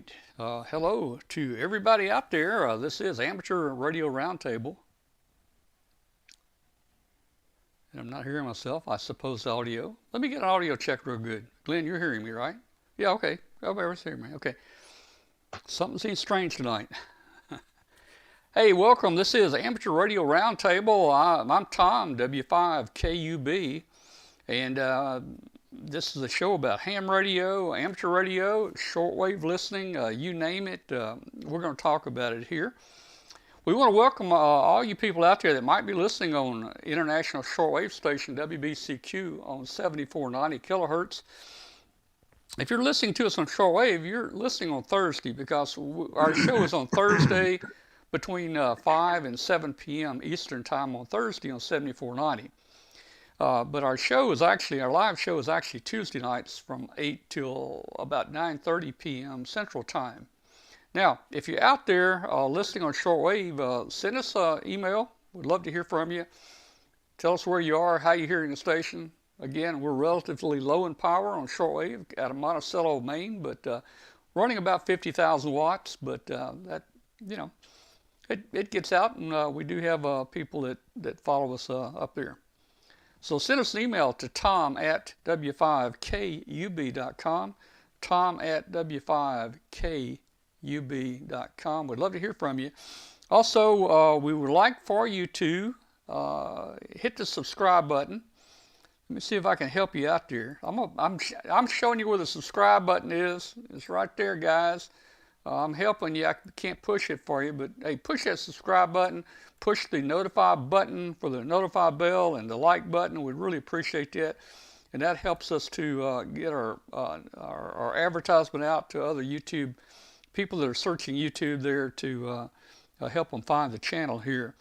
right. Hello to everybody out there. This is Amateur Radio Roundtable. And I'm not hearing myself. I suppose audio. Let me get an audio check real good. Glenn, you're hearing me, right? Yeah, okay. Everyone's hearing me. Okay. Something seems strange tonight. Hey, welcome. This is Amateur Radio Roundtable. I'm Tom, W5KUB. And this is a show about ham radio, amateur radio, shortwave listening, you name it. We're going to talk about it here. We want to welcome all you people out there that might be listening on international shortwave station WBCQ on 7490 kilohertz. If you're listening to us on shortwave, you're listening on Thursday because our show is on Thursday between 5 and 7 p.m. Eastern Time on Thursday on 7490. But our live show is actually Tuesday nights from 8 till about 9:30 p.m. Central Time. Now, if you're out there listening on shortwave, send us an email. We'd love to hear from you. Tell us where you are, how you're hearing the station. Again, we're relatively low in power on shortwave out of Monticello, Maine, but running about 50,000 watts. But that, it gets out, and we do have people that follow us up there. So send us an email to tom@w5kub.com, tom@w5kub.com. We'd love to hear from you. Also, we would like for you to hit the subscribe button. Let me see if I can help you out there. I'm showing you where the subscribe button is. It's right there, guys. I'm helping you. I can't push it for you, but hey, push that subscribe button. Push the notify button for the notify bell and the like button. We'd really appreciate that. And that helps us to get our advertisement out to other YouTube people that are searching YouTube there to help them find the channel here.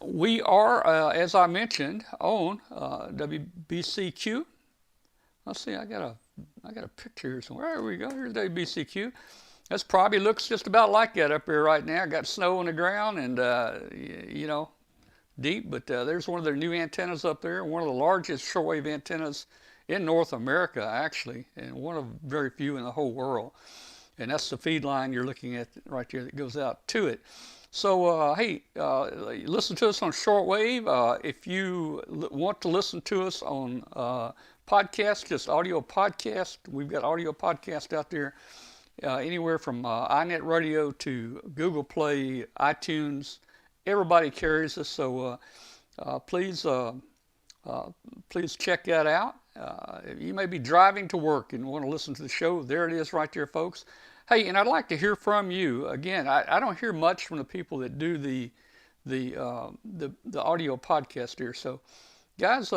We are, as I mentioned, on WBCQ. Let's see, I got a picture here somewhere. There we go. Here's WBCQ. This probably looks just about like that up here right now. Got snow on the ground and, deep, but there's one of their new antennas up there, one of the largest shortwave antennas in North America, actually, and one of very few in the whole world. And that's the feed line you're looking at right there that goes out to it. So, hey, listen to us on shortwave. If you want to listen to us on podcast, just audio podcast, we've got audio podcast out there. Anywhere from iNet Radio to Google Play, iTunes, everybody carries us. So please check that out. You may be driving to work and want to listen to the show. There it is, right there, folks. Hey, and I'd like to hear from you. Again, I don't hear much from the people that do the audio podcast here. So, guys,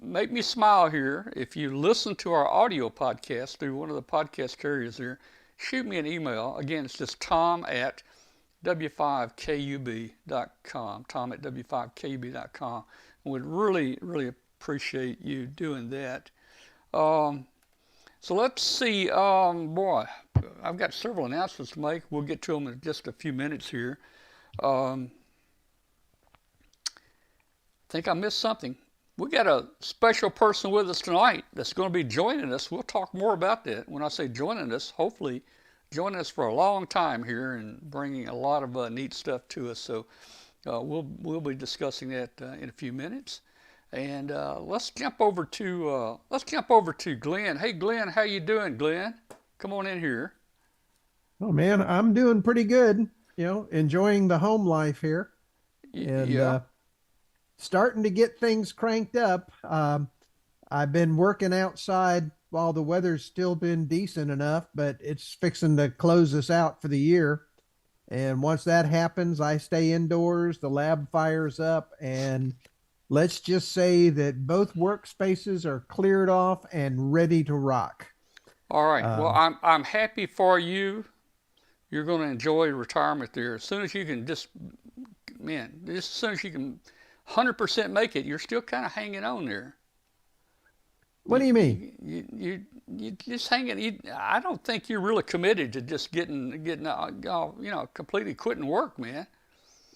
make me smile here. If you listen to our audio podcast through one of the podcast carriers there, shoot me an email. Again, it's just tom@w5kub.com, tom@w5kub.com. Would really, really appreciate you doing that. So let's see. Boy, I've got several announcements to make. We'll get to them in just a few minutes here. I think I missed something. We got a special person with us tonight that's going to be joining us. We'll talk more about that. When I say joining us, hopefully joining us for a long time here and bringing a lot of neat stuff to us. So we'll be discussing that in a few minutes. And let's jump over to Glenn. Hey, Glenn, how you doing, Glenn? Come on in here. Oh man, I'm doing pretty good. Enjoying the home life here, and starting to get things cranked up. I've been working outside while the weather's still been decent enough, but it's fixing to close us out for the year. And once that happens, I stay indoors. The lab fires up, and let's just say that both workspaces are cleared off and ready to rock. All right. Well, I'm happy for you. You're going to enjoy retirement there. As soon as you can just as soon as you can 100% make it, you're still kind of hanging on there. What do you mean? You just hanging. I don't think you're really committed to just getting completely quitting work, man.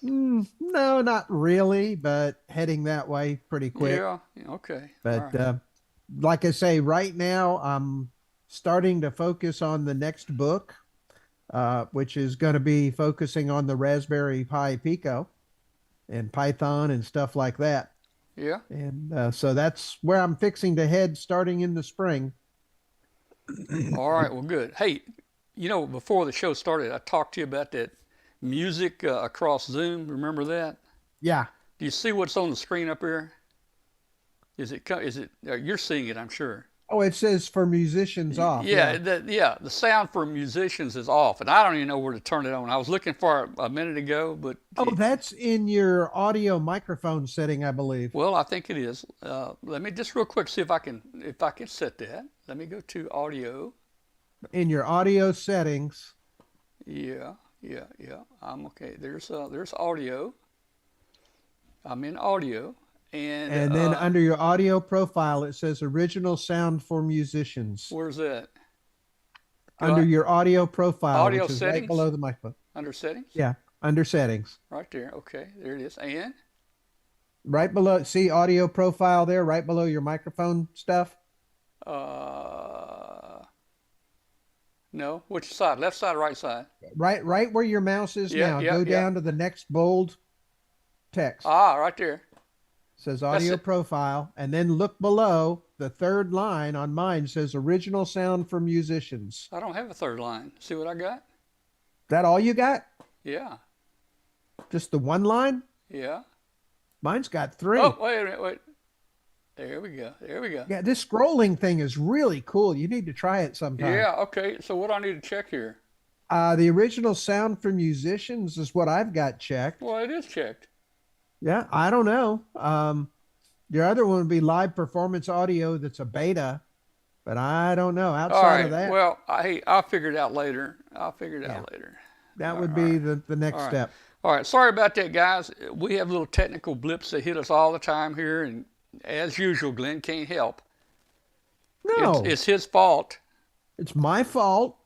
No, not really, but heading that way pretty quick. Yeah. Okay. But like I say, right now I'm starting to focus on the next book, which is going to be focusing on the Raspberry Pi Pico and Python and stuff like that. Yeah. And so that's where I'm fixing to head starting in the spring. All right. Well, good. Hey, before the show started, I talked to you about that music across Zoom. Remember that? Yeah. Do you see what's on the screen up here? Is it? You're seeing it, I'm sure. Oh, it says for musicians off. Yeah, the sound for musicians is off, and I don't even know where to turn it on. I was looking for it a minute ago, but Oh, that's in your audio microphone setting, I believe. well, I think it is. Let me just real quick see if I can set that. Let me go to audio. In your audio settings. Yeah. I'm okay. There's audio. I'm in audio. And then under your audio profile, it says original sound for musicians. Where's that? Under your audio profile, audio which is settings? right below the microphone. Under settings? Yeah, under settings. Right there. Okay, there it is. And? Right below, see audio profile there, right below your microphone stuff? No. Which side? Left side or right side? Right where your mouse is now. Go down to the next bold text. Right there. Says audio profile, and then look below the third line on mine says original sound for musicians. I don't have a third line. See what I got? That all you got? Yeah. Just the one line? Yeah. Mine's got 3. Oh, wait a minute, wait. There we go. Yeah, this scrolling thing is really cool. You need to try it sometime. Yeah, okay. So what do I need to check here? The original sound for musicians is what I've got checked. Well, it is checked. Yeah, I don't know. Your other one would be live performance audio that's a beta, but I don't know. Outside of that. Well, I'll figure it out later. That would be the next step. All right. Sorry about that, guys. We have little technical blips that hit us all the time here, and as usual, Glenn can't help. No. It's his fault. It's my fault.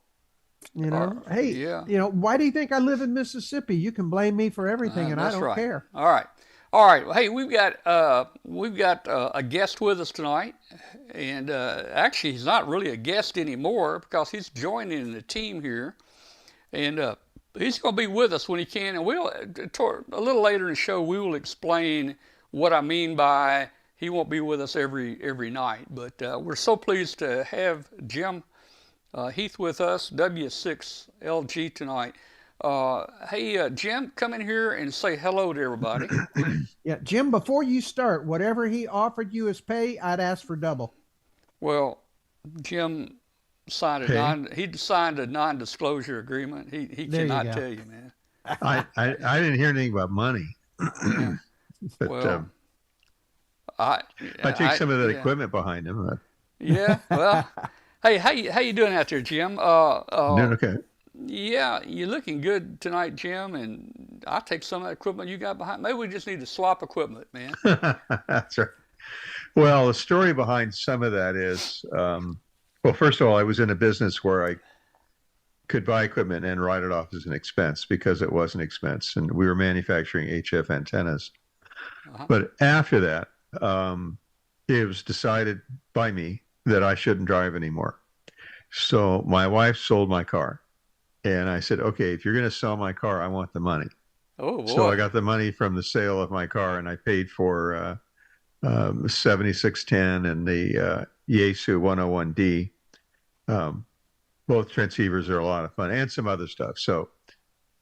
Why do you think I live in Mississippi? You can blame me for everything, and I don't care. All right. Well, hey, we've got a guest with us tonight, and actually, he's not really a guest anymore because he's joining the team here, and he's going to be with us when he can. And we'll a little later in the show we will explain what I mean by he won't be with us every night. But we're so pleased to have Jim Heath with us, W6LG tonight. Hey, Jim, come in here and say hello to everybody. Yeah, Jim, before you start, whatever he offered you as pay, I'd ask for double. Well, Jim signed a non-disclosure agreement. He cannot tell you, man. I didn't hear anything about money. But well, I take some of that equipment behind him. Yeah, well, hey, how you doing out there, Jim? Doing okay. Yeah, you're looking good tonight, Jim, and I'll take some of that equipment you got behind. Maybe we just need to swap equipment, man. That's right. Well, the story behind some of that is, well, first of all, I was in a business where I could buy equipment and write it off as an expense because it was an expense, and we were manufacturing HF antennas. But after that, it was decided by me that I shouldn't drive anymore. So my wife sold my car. And I said, okay, if you're going to sell my car, I want the money. Oh, boy. So I got the money from the sale of my car, and I paid for 7610 and the Yaesu 101D. Both transceivers are a lot of fun, and some other stuff. So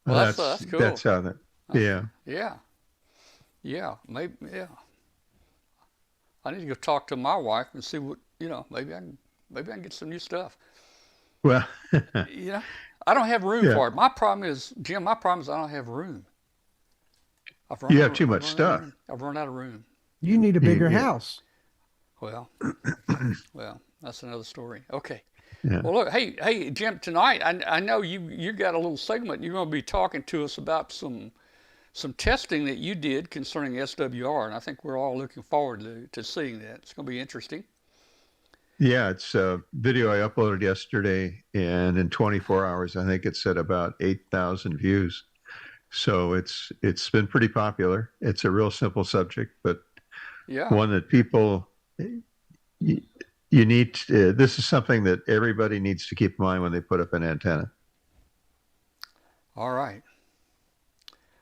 that's cool. That's how that. Yeah. Maybe. Yeah. I need to go talk to my wife and see what maybe I can get some new stuff. Well, I don't have room for it. My problem is, Jim, I don't have room. You have too much stuff. I've run out of room. You need a bigger house. Well, that's another story. Okay. Yeah. Well, look, hey, Jim, tonight I know you got a little segment. You're going to be talking to us about some testing that you did concerning SWR, and I think we're all looking forward to seeing that. It's going to be interesting. Yeah, it's a video I uploaded yesterday, and in 24 hours, I think it's at about 8,000 views. So it's been pretty popular. It's a real simple subject, but one that people, you need to, this is something that everybody needs to keep in mind when they put up an antenna. All right.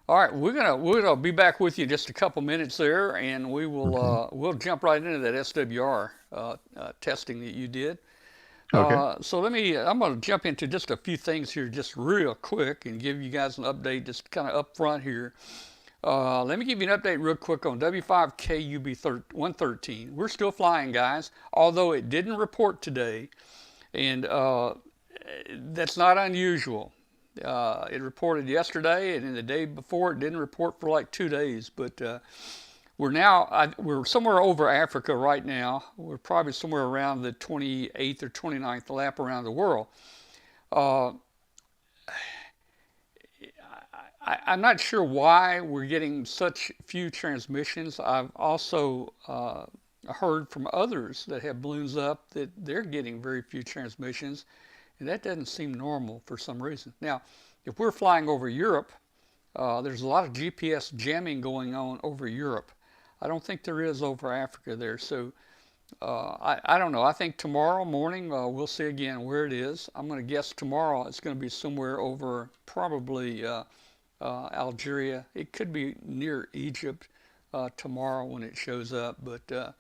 All right, we're gonna be back with you in just a couple minutes there, and we will we'll jump right into that SWR testing that you did. Okay. So I'm going to jump into just a few things here just real quick and give you guys an update just kind of up front here. Let me give you an update real quick on W5KUB113. We're still flying, guys, although it didn't report today, and that's not unusual. It reported yesterday, and then the day before it didn't report for like 2 days, but we're somewhere over Africa right now. We're probably somewhere around the 28th or 29th lap around the world. I'm not sure why we're getting such few transmissions. I've also heard from others that have balloons up that they're getting very few transmissions, and that doesn't seem normal for some reason. Now, if we're flying over Europe, there's a lot of GPS jamming going on over Europe. I don't think there is over Africa there. So I don't know. I think tomorrow morning we'll see again where it is. I'm going to guess tomorrow it's going to be somewhere over probably Algeria. It could be near Egypt tomorrow when it shows up. But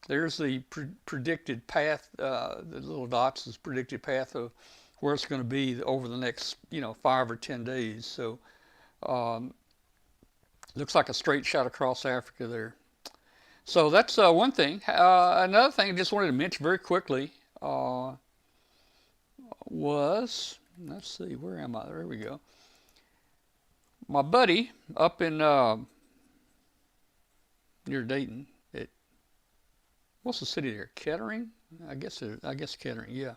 there's the predicted path. The little dots is predicted path of where it's going to be over the next 5 or 10 days. So looks like a straight shot across Africa there. So that's one thing. Another thing I just wanted to mention very quickly was, let's see, where am I? There we go. My buddy up in near Dayton, what's the city there? Kettering? I guess Kettering. Yeah.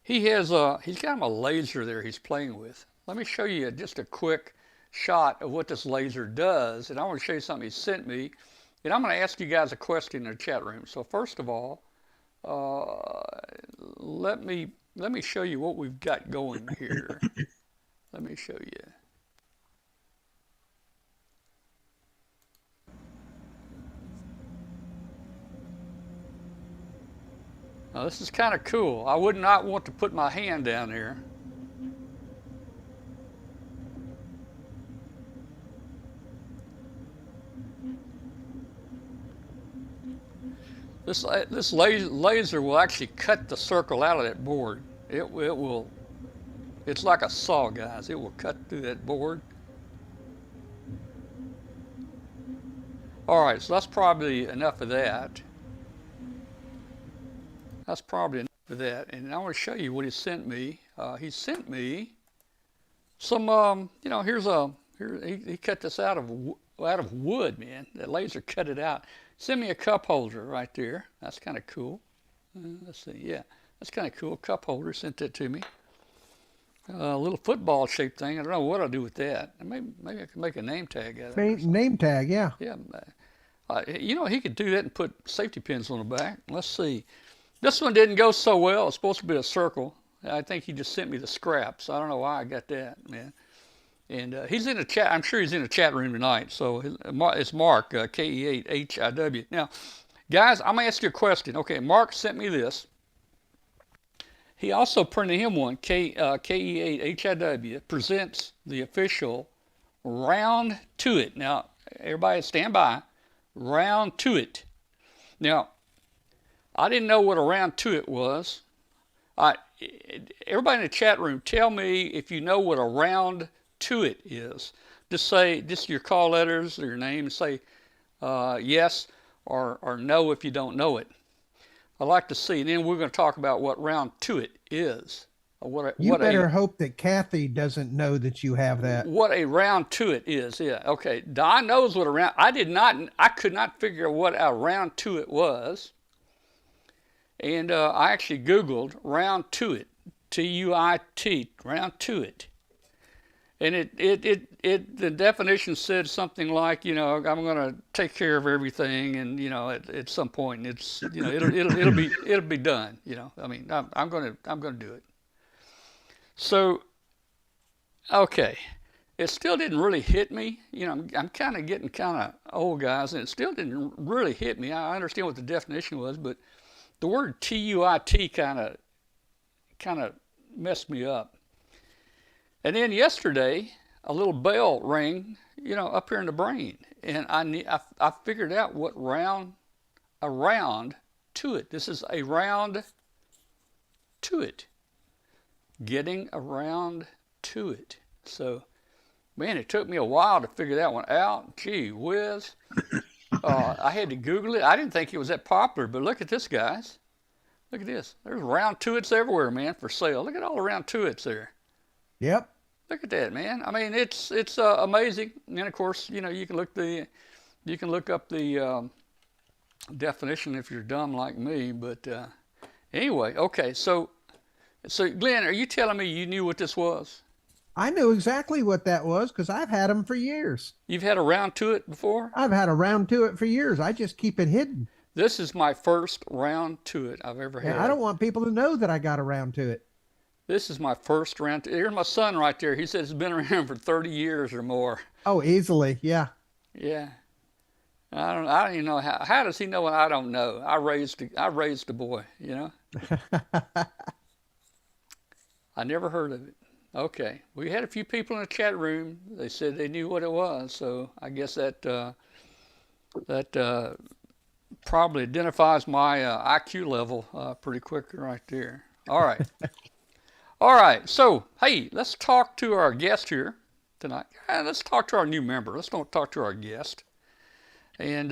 He's got him a laser there he's playing with. Let me show you just a quick shot of what this laser does, and I want to show you something he sent me, and I'm going to ask you guys a question in the chat room. So first of all, let me show you what we've got going here. Let me show you. Now, this is kind of cool. I would not want to put my hand down here. This laser will actually cut the circle out of that board. It will. It's like a saw, guys. It will cut through that board. All right, so that's probably enough of that. That's probably enough of that. And I want to show you what he sent me. He sent me some, he cut this out of wood, man. That laser cut it out. Send me a cup holder right there. That's kind of cool. Let's see. Yeah, that's kind of cool. Cup holder, sent that to me. A little football shaped thing. I don't know what I'll do with that. Maybe I can make a name tag out of it. Name tag, yeah. Yeah. He could do that and put safety pins on the back. Let's see. This one didn't go so well. It's supposed to be a circle. I think he just sent me the scraps. I don't know why I got that, man. And he's in the chat. I'm sure he's in the chat room tonight. So it's Mark, KE8HIW. Now, guys, I'm going to ask you a question. Okay, Mark sent me this. He also printed him one, KE8HIW, presents the official Round to It. Now, everybody stand by. Round to It. Now, I didn't know what a round to it was. Everybody in the chat room, tell me if you know what a round to it is. Just your call letters or your name, and say yes or no if you don't know it. I'd like to see, and then we're going to talk about what round to it is. You better hope that Kathy doesn't know that you have that. What a round to it is, yeah. Okay, Don knows what a round. I could not figure what a round to it was. And I actually Googled round to it, T-U-I-T, round to it. And the definition said something like, I'm going to take care of everything, and at some point it's it'll be done. I mean, I'm going to do it. So, okay, it still didn't really hit me. I'm kind of getting kind of old, guys, and it still didn't really hit me. I understand what the definition was, but the word TUIT kind of messed me up. And then yesterday, a little bell rang, up here in the brain, and I figured out what around to it. This is a round to it. Getting around to it. So, man, it took me a while to figure that one out. Gee whiz. I had to Google it. I didn't think it was that popular, but look at this, guys. Look at this. There's round to-its everywhere, man, for sale. Look at all the round to-its there. Yep. Look at that, man. I mean, it's amazing. And of course, you can look up the definition if you're dumb like me. But anyway, okay. So Glenn, are you telling me you knew what this was? I knew exactly what that was because I've had them for years. You've had a round to-it before? I've had a round to-it for years. I just keep it hidden. This is my first round to-it I've ever had. And I don't want people to know that I got a round to-it. This is my first round to-it. Here's my son right there. He says it's been around for 30 years or more. Oh, easily, yeah. Yeah. I don't even know how does he know what I don't know? I raised a boy, I never heard of it. Okay. We had a few people in the chat room. They said they knew what it was, so I guess that probably identifies my IQ level pretty quickly right there. All right. All right. So, hey, let's talk to our guest here tonight. Let's talk to our new member. Let's don't talk to our guest. And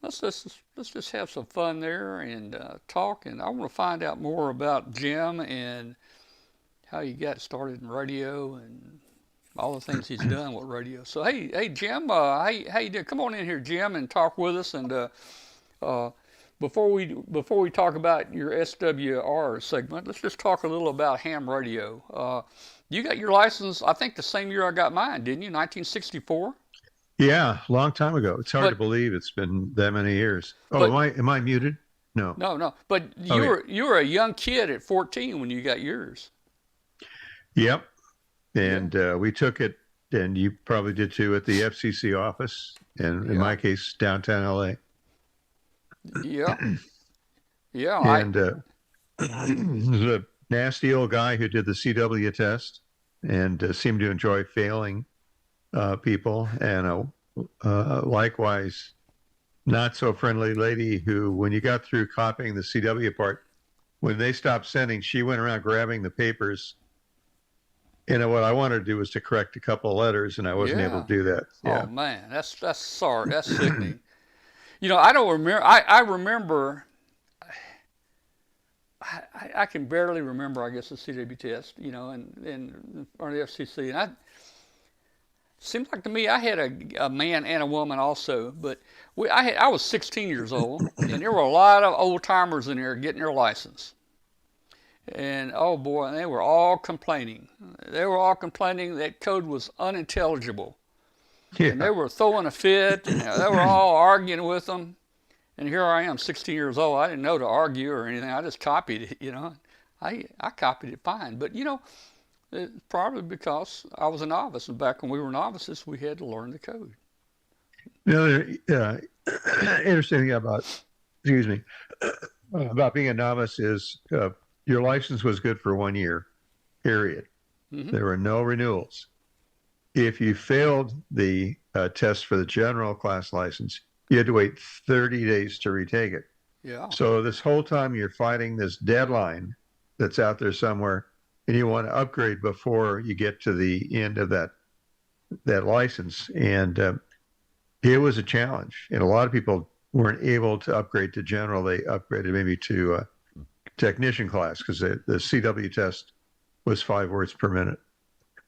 let's just have some fun there and talk. And I want to find out more about Jim and how he got started in radio and all the things he's done with radio. So hey Jim, how you doing? Come on in here, Jim, and talk with us. And before we talk about your SWR segment, let's just talk a little about ham radio. You got your license, I think, the same year I got mine, didn't you? 1964. Yeah, long time ago. It's hard to believe it's been that many years. Oh, am I muted? No. No. But you were a young kid at 14 when you got yours. Yep. And we took it, and you probably did too, at the FCC office, and in my case, downtown LA. Yeah. Yeah. And there's a nasty old guy who did the CW test and seemed to enjoy failing people, and likewise, not so friendly lady who, when you got through copying the CW part, when they stopped sending, she went around grabbing the papers. And what I wanted to do was to correct a couple of letters, and I wasn't able to do that. Yeah. Oh man, that's sorry. That's sickening. I don't remember. I remember. I can barely remember. I guess the CW test. And or the FCC. And seems like to me I had a man and a woman also, but I was 16 years old, and there were a lot of old timers in there getting their license. And oh boy, they were all complaining. They were all complaining that code was unintelligible. Yeah. And they were throwing a fit. And they were all arguing with them. And here I am, 16 years old. I didn't know to argue or anything. I just copied it, I copied it fine. But, probably because I was a novice. And back when we were novices, we had to learn the code. Interesting thing about being a novice is your license was good for 1 year, period. Mm-hmm. There were no renewals. If you failed the test for the general class license, you had to wait 30 days to retake it. Yeah. So this whole time you're fighting this deadline that's out there somewhere, and you want to upgrade before you get to the end of that license. And it was a challenge. And a lot of people weren't able to upgrade to general. They upgraded maybe to technician class because the CW test was 5 words per minute.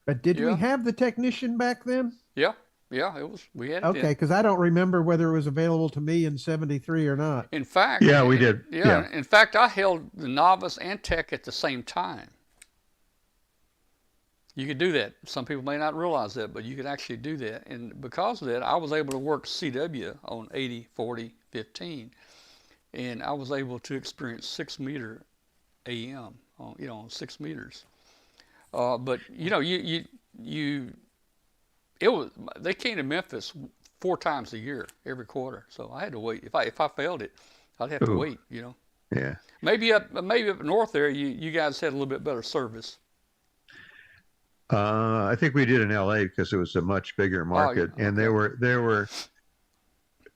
But did we have the technician back then? Yeah, it was. We had it. Okay, because I don't remember whether it was available to me in '73 or not. In fact, we did. Yeah, in fact, I held the novice and tech at the same time. You could do that. Some people may not realize that, but you could actually do that. And because of that, I was able to work CW on 80, 40, 15. And I was able to experience 6 meter AM on 6 meters. But they came to Memphis 4 times a year, every quarter. So I had to wait. If I failed it, I'd have to Ooh. wait, you know. Yeah. Maybe up north there, you guys had a little bit better service. I think we did in LA because it was a much bigger market, yeah, and okay. there were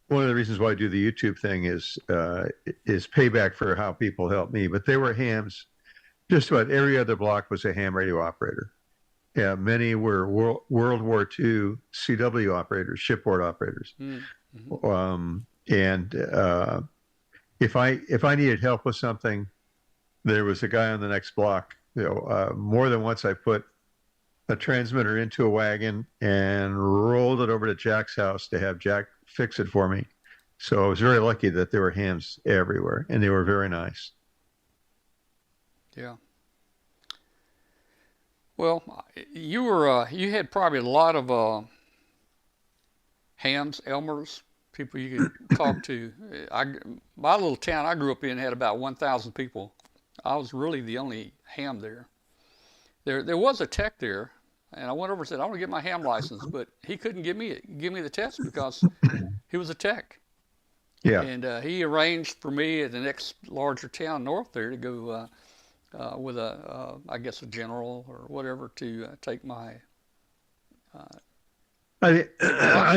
one of the reasons why I do the YouTube thing is payback for how people helped me. But there were hams. Just about every other block was a ham radio operator. Yeah, many were World War II CW operators, shipboard operators. Mm-hmm. And if I needed help with something, there was a guy on the next block. More than once I put a transmitter into a wagon and rolled it over to Jack's house to have Jack fix it for me. So I was very lucky that there were hams everywhere, and they were very nice. Yeah. Well, you had probably a lot of hams, Elmers, people you could talk to. My little town I grew up in had about 1,000 people. I was really the only ham there. There was a tech there, and I went over and said, I want to get my ham license, but he couldn't give me the test because he was a tech. Yeah. And he arranged for me at the next larger town north there to go with I guess a general or whatever to take my. I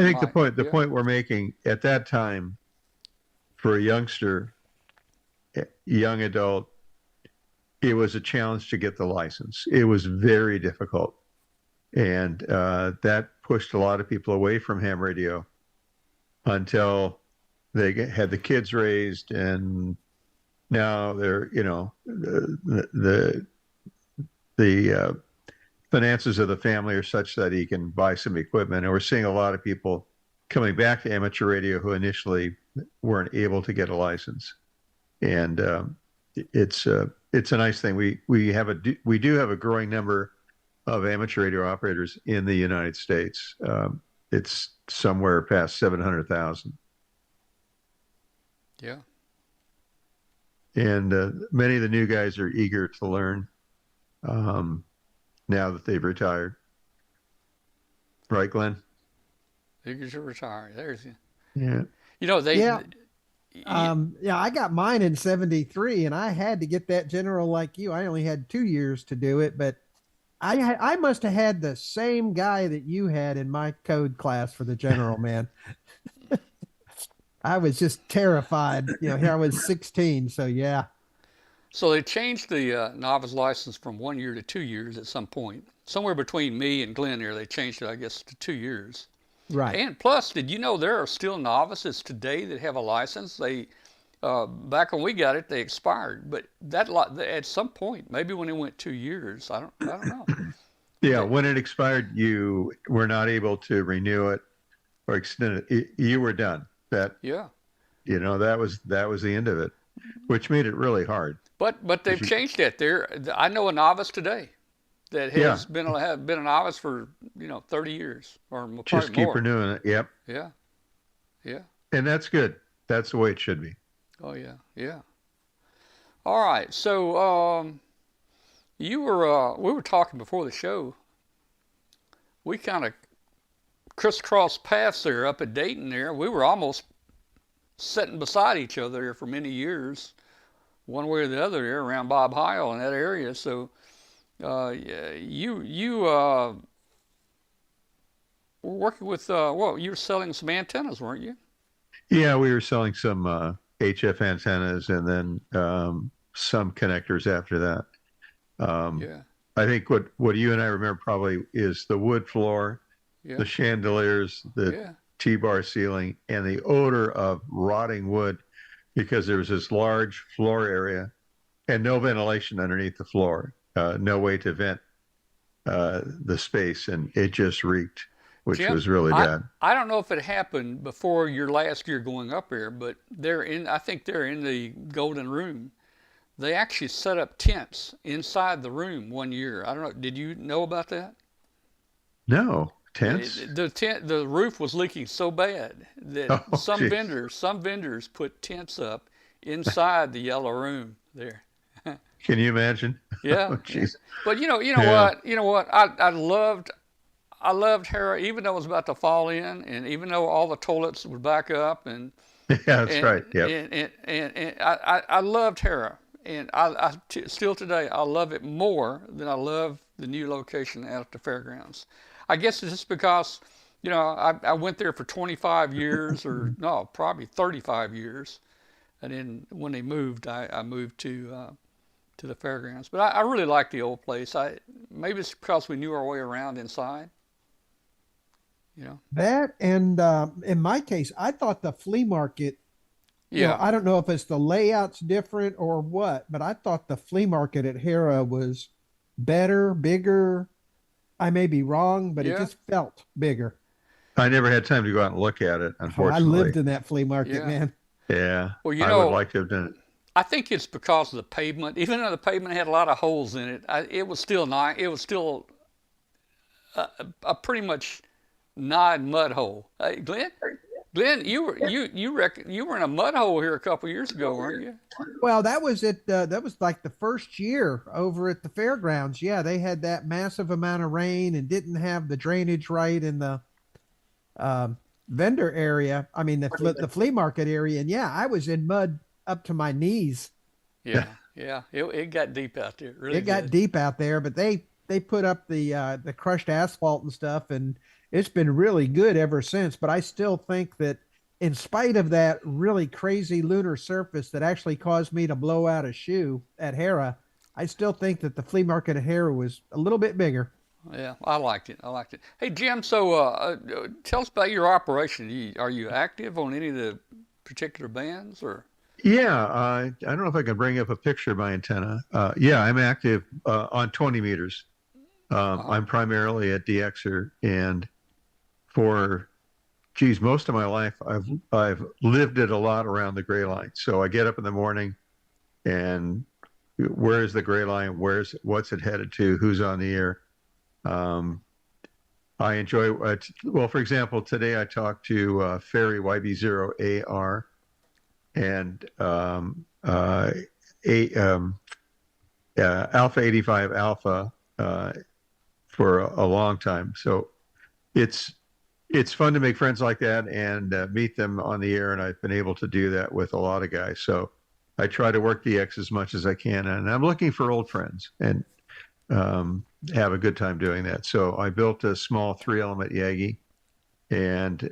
think the point we're making at that time, for a youngster, young adult, it was a challenge to get the license. It was very difficult, and that pushed a lot of people away from ham radio until they had the kids raised, and now they're, the finances of the family are such that he can buy some equipment. And we're seeing a lot of people coming back to amateur radio who initially weren't able to get a license. And it's a nice thing. We do have a growing number of amateur radio operators in the United States. It's somewhere past 700,000. Yeah. And many of the new guys are eager to learn now that they've retired. Right, Glenn? Eager to retire. There's Yeah. Yeah. I got mine in 73, and I had to get that general like you. I only had 2 years to do it, but I must have had the same guy that you had in my code class for the general, man. I was just terrified. Here I was 16, so yeah. So they changed the novice license from 1 year to 2 years at some point. Somewhere between me and Glenn here, they changed it, I guess, to 2 years. Right. And plus, did you know there are still novices today that have a license? They back when we got it, they expired. But that at some point, maybe when it went 2 years, I don't know. Yeah, when it expired, you were not able to renew it or extend it. You were done. That was the end of it, which made it really hard. But they've changed that. I know a novice today that has been a novice for 30 years or just keep more. renewing it. Yep. Yeah. And that's good. That's the way it should be. Oh yeah. All right. So we were talking before the show. We kind of crisscrossed paths there up at Dayton there. We were almost sitting beside each other there for many years, one way or the other there around Bob Heil in that area. So you were working with, you were selling some antennas, weren't you? Yeah, we were selling some HF antennas and then some connectors after that. I think what you and I remember probably is the wood floor, the chandeliers, the T-bar ceiling, and the odor of rotting wood because there was this large floor area and no ventilation underneath the floor, no way to vent the space, and it just reeked, which Jim, was really bad. I don't know if it happened before your last year going up there, but I think they're in the Golden Room. They actually set up tents inside the room 1 year. I don't know. Did you know about that? No. Tents? The roof was leaking so bad that some vendors put tents up inside the yellow room there. Can you imagine? Yeah. Oh, but you know what? I loved Harry, even though it was about to fall in, and even though all the toilets would back up, and Yeah, that's And right. Yep. I loved Hera, and still today I love it more than I love the new location out at the fairgrounds. I guess it's just because I went there for 25 years, or no, probably 35 years, and then when they moved, I moved to the fairgrounds. But I really like the old place. Maybe it's because we knew our way around inside. You know. That and in my case, I thought the flea market, Yeah. I don't know if it's the layout's different or what, but I thought the flea market at Hera was better, bigger. I may be wrong, but it Yeah. just felt bigger. I never had time to go out and look at it, Oh, I unfortunately. lived in that flea market, Yeah. man. Yeah, Well, I would like to have done it. I think it's because of the pavement. Even though the pavement had a lot of holes in it, it was still nice. It was still a pretty much nigh mud hole. Hey, Glenn, you were in a mud hole here a couple years ago, weren't you? Well, that was it. That was like the first year over at the fairgrounds. Yeah, they had that massive amount of rain and didn't have the drainage right in the vendor area. I mean, the flea market area. And yeah, I was in mud up to my knees. Yeah, yeah. It got deep out there. Really It got did. deep out there, but they put up the crushed asphalt and stuff, and it's been really good ever since. But I still think that in spite of that really crazy lunar surface that actually caused me to blow out a shoe at Hera, I still think that the flea market at Hera was a little bit bigger. Yeah, I liked it. I liked it. Hey, Jim. So, tell us about your operation. Are you active on any of the particular bands, or? Yeah, I don't know if I can bring up a picture of my antenna. Yeah, I'm active on 20 meters. I'm primarily a DXer, and for most of my life, I've lived it a lot around the gray line. So I get up in the morning, and where is the gray line? What's it headed to? Who's on the air? I enjoy. Well, for example, today I talked to Ferry YB0AR and Alpha 85 Alpha for a long time. So it's fun to make friends like that and meet them on the air. And I've been able to do that with a lot of guys. So I try to work DX as much as I can. And I'm looking for old friends and have a good time doing that. So I built a small 3-element Yagi, and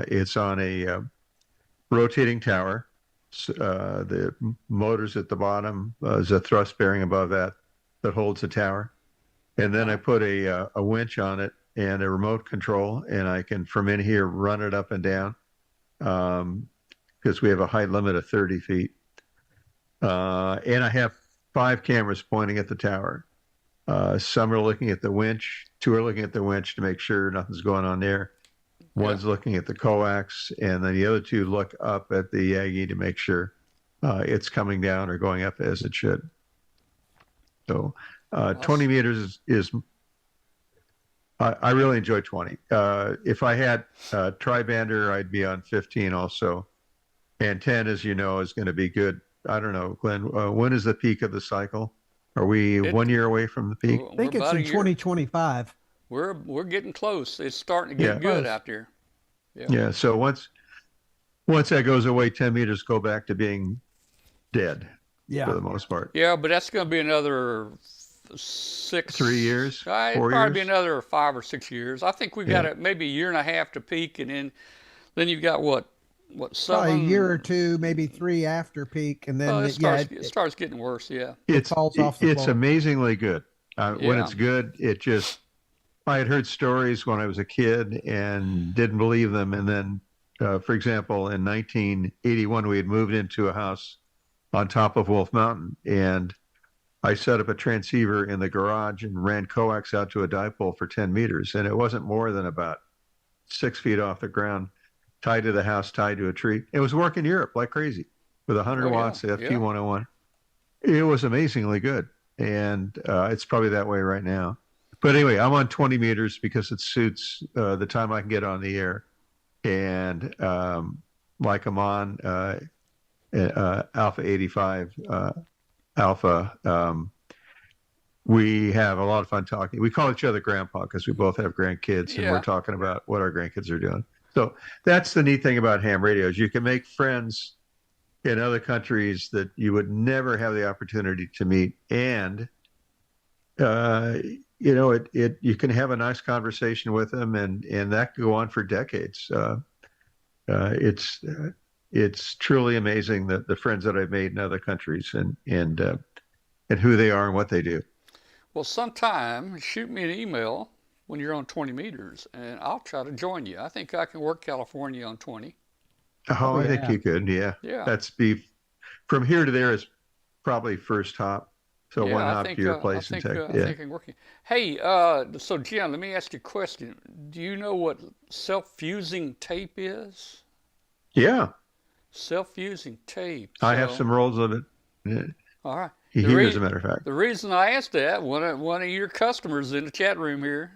it's on a rotating tower. The motor's at the bottom. There's a thrust bearing above that holds the tower. And then I put a winch on it and a remote control, and I can, from in here, run it up and down because we have a height limit of 30 feet. And I have 5 cameras pointing at the tower. Some are looking at the winch. 2 are looking at the winch to make sure nothing's going on there. One's looking at the coax, and then the other 2 look up at the Yagi to make sure it's coming down or going up as it should. So 20 meters is I really enjoy 20. If I had tri-bander, I'd be on 15 also. And 10, as you know, is going to be good. I don't know, Glenn, when is the peak of the cycle? Are we 1 year away from the peak? I think it's in 2025. We're getting close. It's starting to get good out there. Yeah. So once that goes away, 10 meters go back to being dead. Yeah. For the most part. Yeah, but that's going to be another 3 years. 4 years. Probably be another 5 or 6 years. I think we've got maybe a year and a half to peak, and then you've got what 7? Probably a year or 2, maybe 3 after peak, and then it starts getting worse. Yeah, it falls off the It's floor. amazingly good. When it's good, it just. I had heard stories when I was a kid and didn't believe them, and then, for example, in 1981, we had moved into a house on top of Wolf Mountain, and I set up a transceiver in the garage and ran coax out to a dipole for 10 meters, and it wasn't more than about 6 feet off the ground, tied to the house, tied to a tree. It was working Europe like crazy with 100 watts FT101. It was amazingly good, and it's probably that way right now. But anyway, I'm on 20 meters because it suits the time I can get on the air, and like I'm on Alpha 85 Alpha. We have a lot of fun talking. We call each other grandpa because we both have grandkids, and we're talking about what our grandkids are doing. So that's the neat thing about ham radios. You can make friends in other countries that you would never have the opportunity to meet, and uh, you can have a nice conversation with them, and that can go on for decades. Uh, it's it's truly amazing that the friends that I've made in other countries, and who they are and what they do. Well, sometime shoot me an email when you're on 20 meters, and I'll try to join you. I think I can work California on 20. Oh, Oh I think yeah. you could. Yeah, Yeah. that's be from here to there is probably first hop. So one Yeah, hop to your place in Texas. I Yeah, think I'm working. Hey, so Jim, let me ask you a question. Do you know what self-fusing tape is? yeah. Self-fusing tape. I have So, some rolls of it. Yeah. all right. Here, as a matter of fact. The reason I asked that, one of your customers in the chat room here,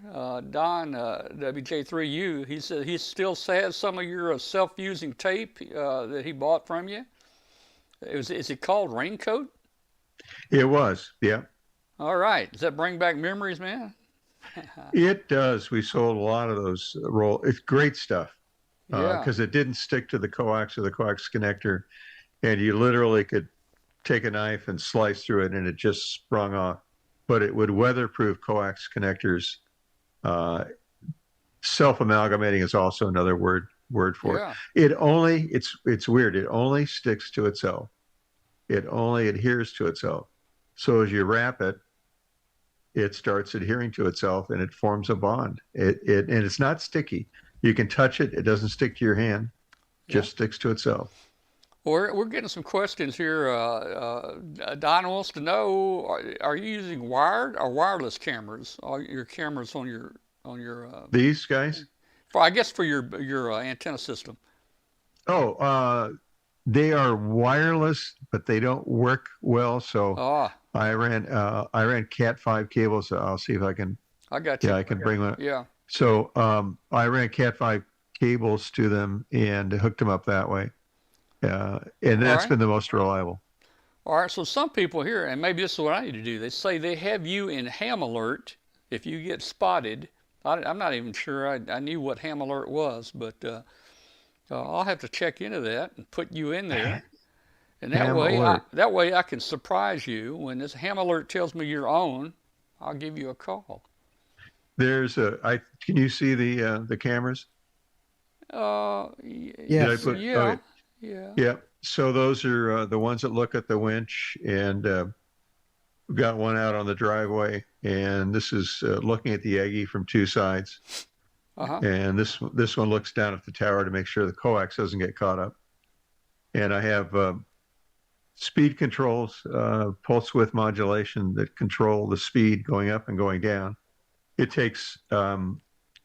Don WJ3U, he said he still has some of your self-fusing tape that he bought from you. Is it called Raincoat? It was, yeah. All right. Does that bring back memories, man? It does. We sold a lot of those roll. It's great stuff Yeah. because it didn't stick to the coax or the coax connector, and you literally could take a knife and slice through it, and it just sprung off. But it would weatherproof coax connectors. Uh, Self-amalgamating is also another word for Yeah. it. It only it's weird. It only sticks to itself. It only adheres to itself. So as you wrap it, it starts adhering to itself and it forms a bond. And it's not sticky. You can touch it. It doesn't stick to your hand. Yeah. Just sticks to itself. We're getting some questions here. Don wants to know: are you using wired or wireless cameras? All your cameras on your These guys? I guess for your antenna system. Oh, they are wireless, but they don't work well. So Ah, I ran Cat5 cables. I'll see if I can. I got Yeah, you. I can bring one. Yeah. So I ran Cat5 cables to them and hooked them up that way. And All that's right. been the most reliable. All right. So some people here, and maybe this is what I need to do. They say they have you in ham alert if you get spotted. I'm not even sure I knew what ham alert was, but I'll have to check into that and put you in there. And Ham alert. that way I can surprise you when this ham alert tells me you're on. I'll give you a call. Can you see the cameras? Did I Yes. put? Yeah, Okay. yeah. Yeah. So those are the ones that look at the winch, and we've got one out on the driveway, and this is looking at the Aggie from two sides, Uh-huh. and this one looks down at the tower to make sure the coax doesn't get caught up. And I have speed controls, pulse width modulation that control the speed going up and going down. It takes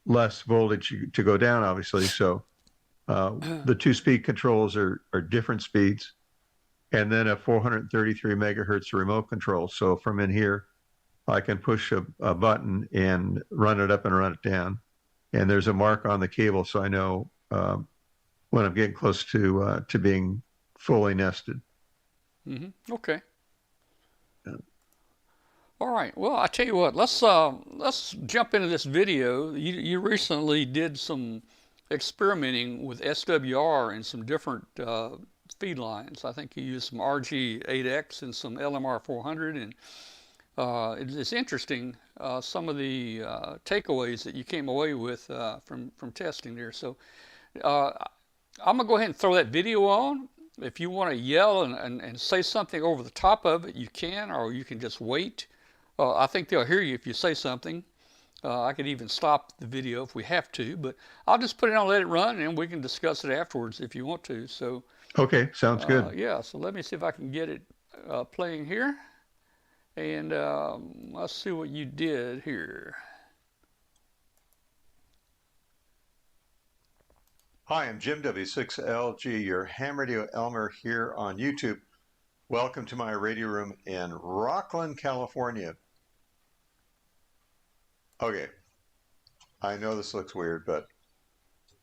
less voltage to go down, obviously. So the two speed controls are different speeds, and then a 433 megahertz remote control. So from in here, I can push a button and run it up and run it down. And there's a mark on the cable, so I know when I'm getting close to being fully nested. Okay. All right. Well, I tell you what. Let's jump into this video. You recently did some experimenting with SWR and some different feed lines. I think you used some RG8X and some LMR 400, and it's interesting some of the takeaways that you came away with from testing there. So I'm gonna go ahead and throw that video on. If you want to yell and say something over the top of it, you can, or you can just wait. I think they'll hear you if you say something. I could even stop the video if we have to, but I'll just put it on, let it run, and we can discuss it afterwards if you want to. So, Okay, sounds good. yeah, so let me see if I can get it playing here. And let's see what you did here. Hi, I'm Jim W6LG, your ham radio Elmer here on YouTube. Welcome to my radio room in Rockland, California. Okay, I know this looks weird, but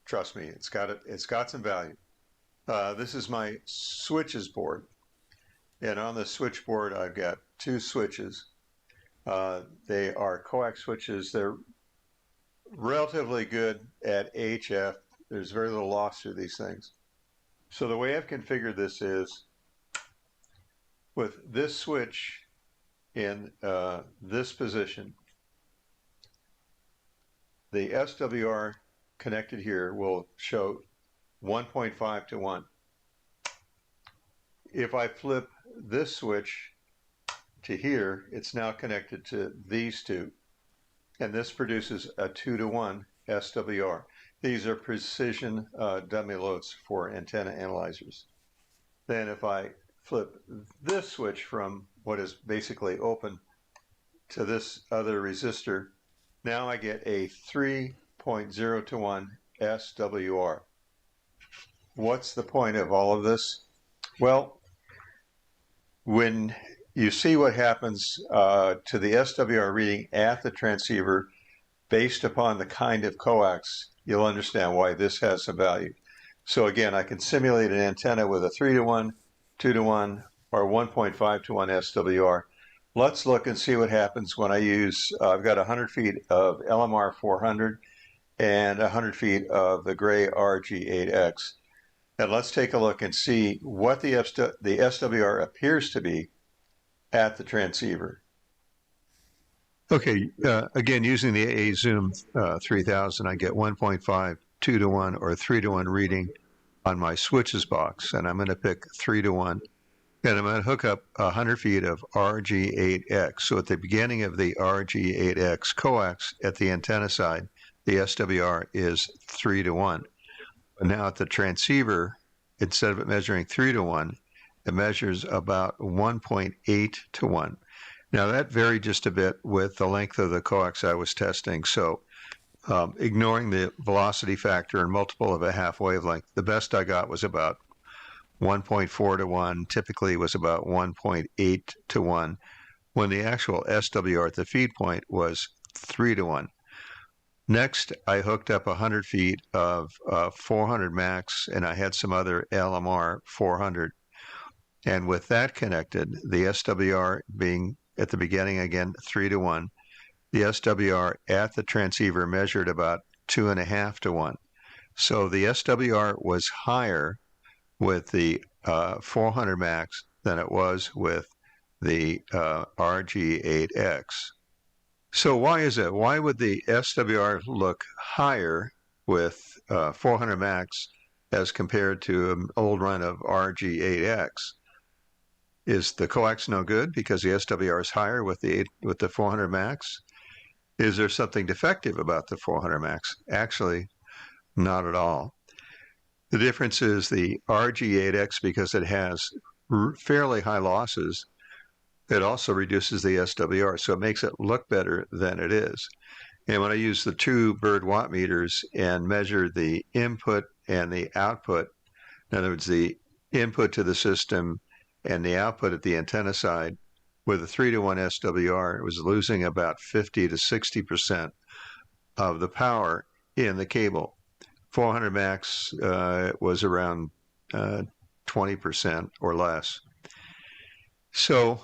trust me, it's got some value. This is my switches board, and on the switchboard I've got two switches. They are coax switches. They're relatively good at HF. There's very little loss through these things. So the way I've configured this is with this switch in this position, the SWR connected here will show 1.5 to 1. If I flip this switch to here, it's now connected to these two, and this produces a 2 to 1 SWR. These are precision dummy loads for antenna analyzers. Then if I flip this switch from what is basically open to this other resistor, now I get a 3.0 to 1 SWR. What's the point of all of this? Well, when you see what happens to the SWR reading at the transceiver based upon the kind of coax, you'll understand why this has a value. So again, I can simulate an antenna with a 3 to 1, 2 to 1, or 1.5 to 1 SWR. Let's look and see what happens when I use, I've got 100 feet of LMR 400 and 100 feet of the gray RG8X. And let's take a look and see what the SWR appears to be at the transceiver. Okay, again, using the AA Zoom 3000, I get 1.5, 2 to 1, or 3 to 1 reading on my switches box, and I'm going to pick 3 to 1. And I'm going to hook up 100 feet of RG8X. So at the beginning of the RG8X coax at the antenna side, the SWR is 3 to 1. But now at the transceiver, instead of it measuring 3 to 1, it measures about 1.8 to 1. Now that varied just a bit with the length of the coax I was testing. So ignoring the velocity factor and multiple of a half wavelength, the best I got was about 1.4 to 1, typically was about 1.8 to 1, when the actual SWR at the feed point was 3 to 1. Next, I hooked up 100 feet of 400 max, and I had some other LMR 400. And with that connected, the SWR being at the beginning again 3 to 1, the SWR at the transceiver measured about 2.5 to 1. So the SWR was higher with the 400 max than it was with the RG8X. So why is it? Why would the SWR look higher with 400 max as compared to an old run of RG8X? Is the coax no good because the SWR is higher with the 400 max? Is there something defective about the 400 max? Actually, not at all. The difference is the RG8X, because it has fairly high losses, it also reduces the SWR, so it makes it look better than it is. And when I use the two bird watt meters and measure the input and the output, in other words, the input to the system and the output at the antenna side, with a 3 to 1 SWR, it was losing about 50 to 60% of the power in the cable. 400 max was around 20% or less. So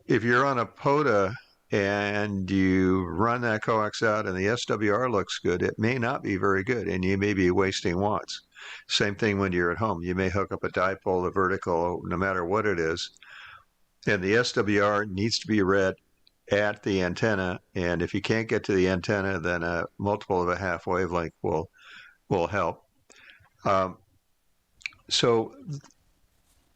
if you're on a POTA and you run that coax out and the SWR looks good, it may not be very good and you may be wasting watts. Same thing when you're at home. You may hook up a dipole, a vertical, no matter what it is, and the SWR needs to be read at the antenna, and if you can't get to the antenna, then a multiple of a half wavelength will help. So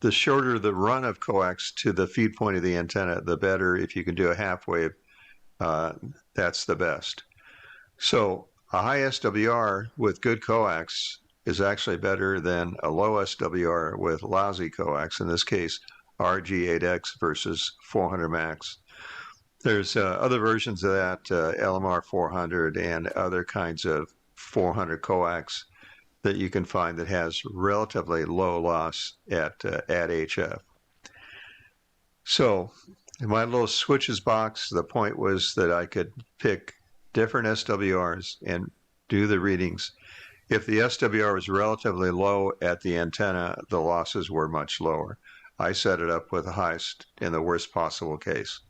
the shorter the run of coax to the feed point of the antenna, the better. If you can do a half wave, that's the best. So a high SWR with good coax is actually better than a low SWR with lousy coax, in this case RG8X versus 400 max. There's other versions of that, LMR 400 and other kinds of 400 coax that you can find that has relatively low loss at HF. So in my little switches box, the point was that I could pick different SWRs and do the readings. If the SWR was relatively low at the antenna, the losses were much lower. I set it up with the highest in the worst possible case.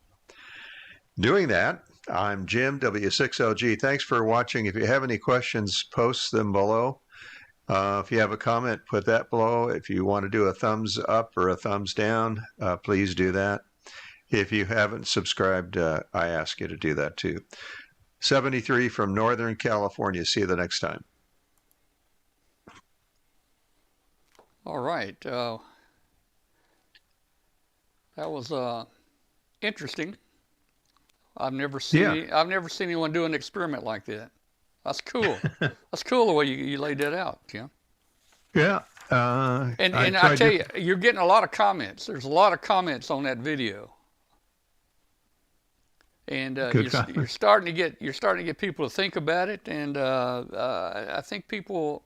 Doing that, I'm Jim W6LG. Thanks for watching. If you have any questions, post them below. If you have a comment, put that below. If you want to do a thumbs up or a thumbs down, please do that. If you haven't subscribed, I ask you to do that too. 73 from Northern California. See you the next time. All right. That was interesting. I've never seen anyone do an experiment like that. That's cool. That's cool the way you laid that out, Jim. Yeah. And I tell you, you're getting a lot of comments. There's a lot of comments on that video. And you're starting to get people to think about it, and I think people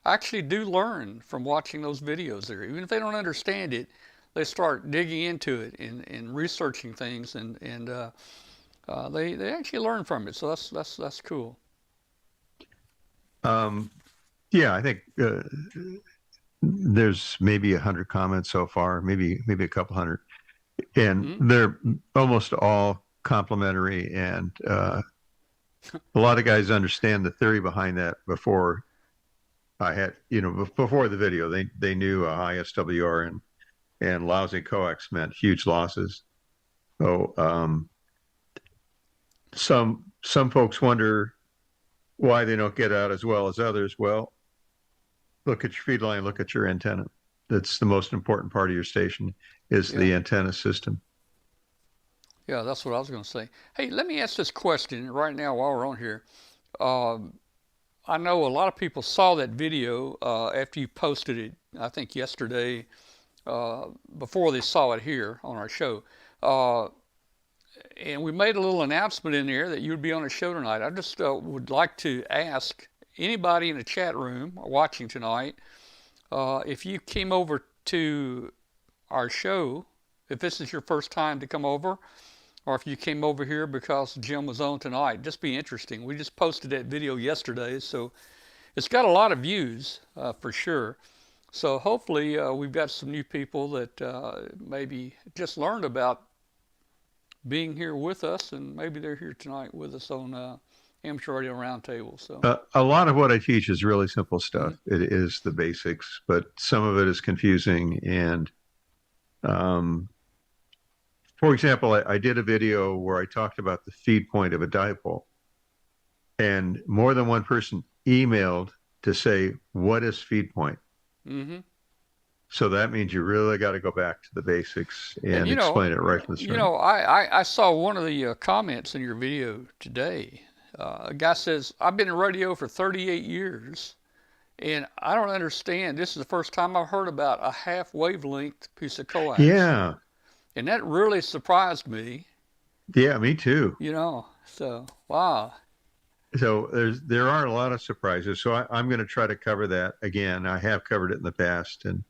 actually do learn from watching those videos there. Even if they don't understand it, they start digging into it and researching things, and they actually learn from it. So that's cool. Yeah, I think there's maybe 100 comments so far, maybe a couple hundred, and they're almost all complimentary, and a lot of guys understand the theory behind that before I had, before the video. They knew a high SWR and lousy coax meant huge losses. So some folks wonder why they don't get out as well as others. Well, look at your feed line, look at your antenna. That's the most important part of your station, is the antenna system. Yeah, that's what I was going to say. Hey, let me ask this question right now while we're on here. I know a lot of people saw that video after you posted it, I think yesterday, before they saw it here on our show. And we made a little announcement in there that you would be on a show tonight. I just would like to ask anybody in the chat room watching tonight, if you came over to our show, if this is your first time to come over, or if you came over here because Jim was on tonight. Just be interesting. We just posted that video yesterday, so it's got a lot of views for sure. So hopefully we've got some new people that maybe just learned about being here with us, and maybe they're here tonight with us on Amateur Radio Roundtable. So a lot of what I teach is really simple stuff. It is the basics, but some of it is confusing. And for example, I did a video where I talked about the feed point of a dipole, and more than one person emailed to say, what is feed point? So that means you really got to go back to the basics and explain it right from the start. I saw one of the comments in your video today. A guy says, I've been in radio for 38 years, and I don't understand. This is the first time I've heard about a half wavelength piece of coax. Yeah. And that really surprised me. Yeah, me too. So, wow. So there are a lot of surprises. So I'm going to try to cover that again. I have covered it in the past, and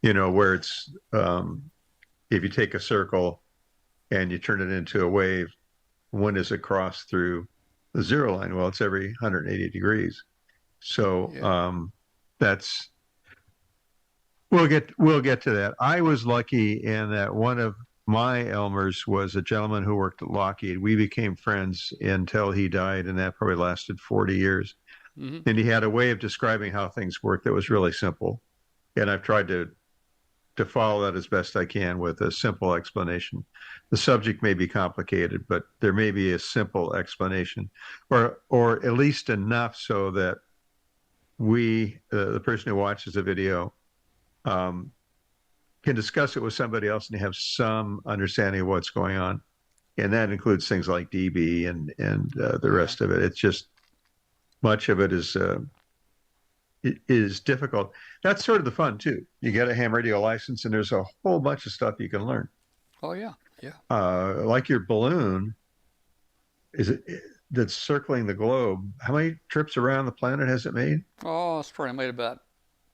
where it's if you take a circle and you turn it into a wave, when does it cross through the zero line? Well, it's every 180 degrees. So we'll get to that. I was lucky in that one of my Elmers was a gentleman who worked at Lockheed. We became friends until he died, and that probably lasted 40 years. And he had a way of describing how things work that was really simple. And I've tried to follow that as best I can with a simple explanation. The subject may be complicated, but there may be a simple explanation, or at least enough so that the person who watches the video, can discuss it with somebody else and have some understanding of what's going on. And that includes things like dB and the rest of it. It's just, much of it is difficult. That's sort of the fun too. You get a ham radio license and there's a whole bunch of stuff you can learn. Oh yeah. Like your balloon, that's circling the globe. How many trips around the planet has it made? Oh, it's probably made about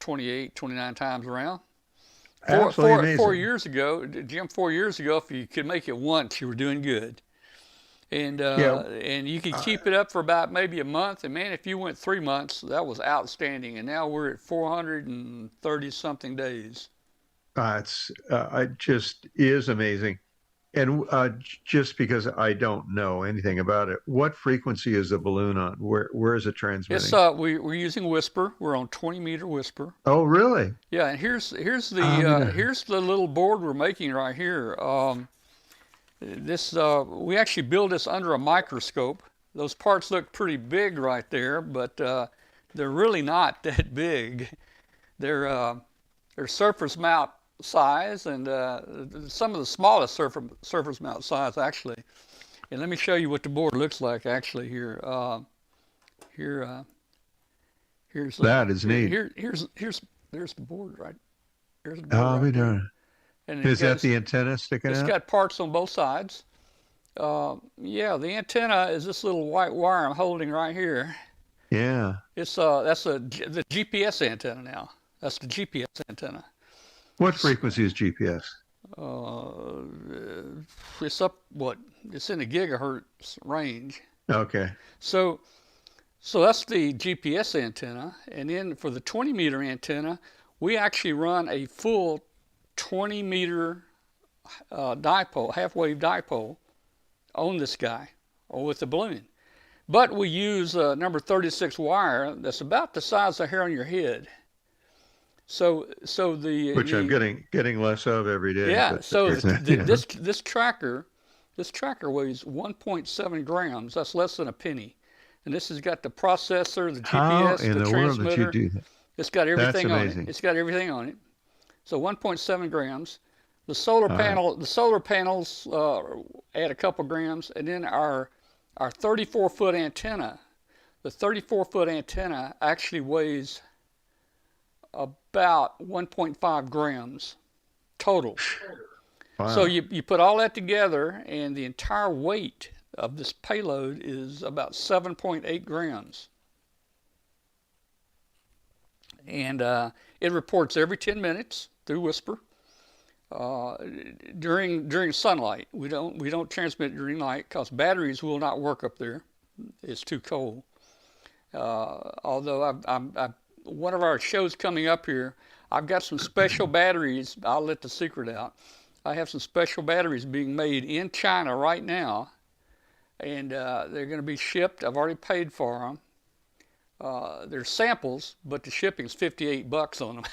28, 29 times around. Absolutely amazing. 4 years ago, Jim, 4 years ago, if you could make it once, you were doing good. And and you could keep it up for about maybe a month. And man, if you went 3 months, that was outstanding. And now we're at 430 something days. It just is amazing. And just because I don't know anything about it, what frequency is the balloon on? Where is it It's transmitting? we're using Whisper. We're on 20-meter Whisper. Oh, really? Yeah, and I mean, here's the little board we're making right here. This we actually build this under a microscope. Those parts look pretty big right there, but they're really not that big. They're surface mount size, and some of the smallest surface mount size actually. And let me show you what the board looks like actually here. Here here's that is neat. there's the board right. There's the board I'll right be there. darned. And Is that the antenna sticking it's out? got parts on both sides. Yeah, the antenna is this little white wire I'm holding right here. Yeah. It's the GPS antenna now. That's the GPS antenna. What frequency is GPS? Uh, it's up what? It's in the gigahertz range. Okay. So that's the GPS antenna, and then for the 20-meter antenna, we actually run a full 20-meter dipole, half-wave dipole, on this guy, or with the balloon. But we use number 36 wire that's about the size of hair on your head. So Which I'm getting less of every day. yeah. But So yeah. this tracker weighs 1.7 grams. That's less than a penny. And this has got the processor, the How GPS, in the the world did you transmitter. do that? It's got everything on it. amazing. It's got everything on it. So 1.7 grams. The solar panels add a couple grams, and then our 34-foot antenna. The 34-foot antenna actually weighs about 1.5 grams total. Wow. So you put all that together, and the entire weight of this payload is about 7.8 grams. And it reports every 10 minutes through Whisper. During sunlight, we don't transmit during night because batteries will not work up there. It's too cold. Although one of our shows coming up here, I've got some special batteries. I'll let the secret out. I have some special batteries being made in China right now, and they're going to be shipped. I've already paid for them. They're samples, but the shipping's $58 on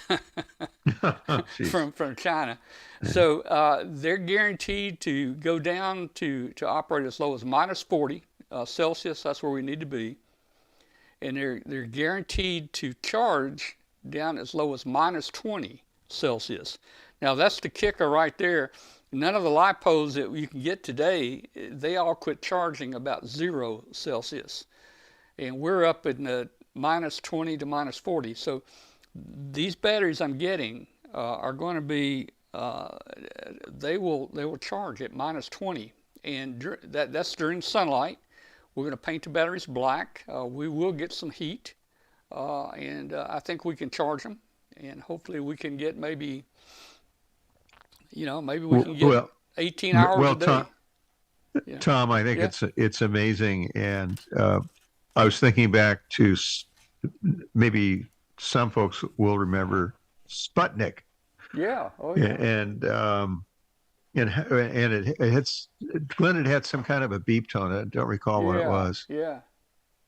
them from China. So they're guaranteed to go down to operate as low as minus 40 Celsius. That's where we need to be. And they're guaranteed to charge down as low as minus 20 Celsius. Now that's the kicker right there. None of the lipos that you can get today, they all quit charging about 0 Celsius. And we're up in the minus 20 to minus 40. So these batteries I'm getting are going to be, they will charge at minus 20. And that's during sunlight. We're going to paint the batteries black. We will get some heat. And I think we can charge them. And hopefully we can get maybe we can get 18 hours a day. Tom, Yeah. Tom, I think it's amazing, and I was thinking back to maybe some folks will remember Sputnik. Yeah. Oh yeah. And Glenn had some kind of a beep tone. I don't recall what it was. Yeah.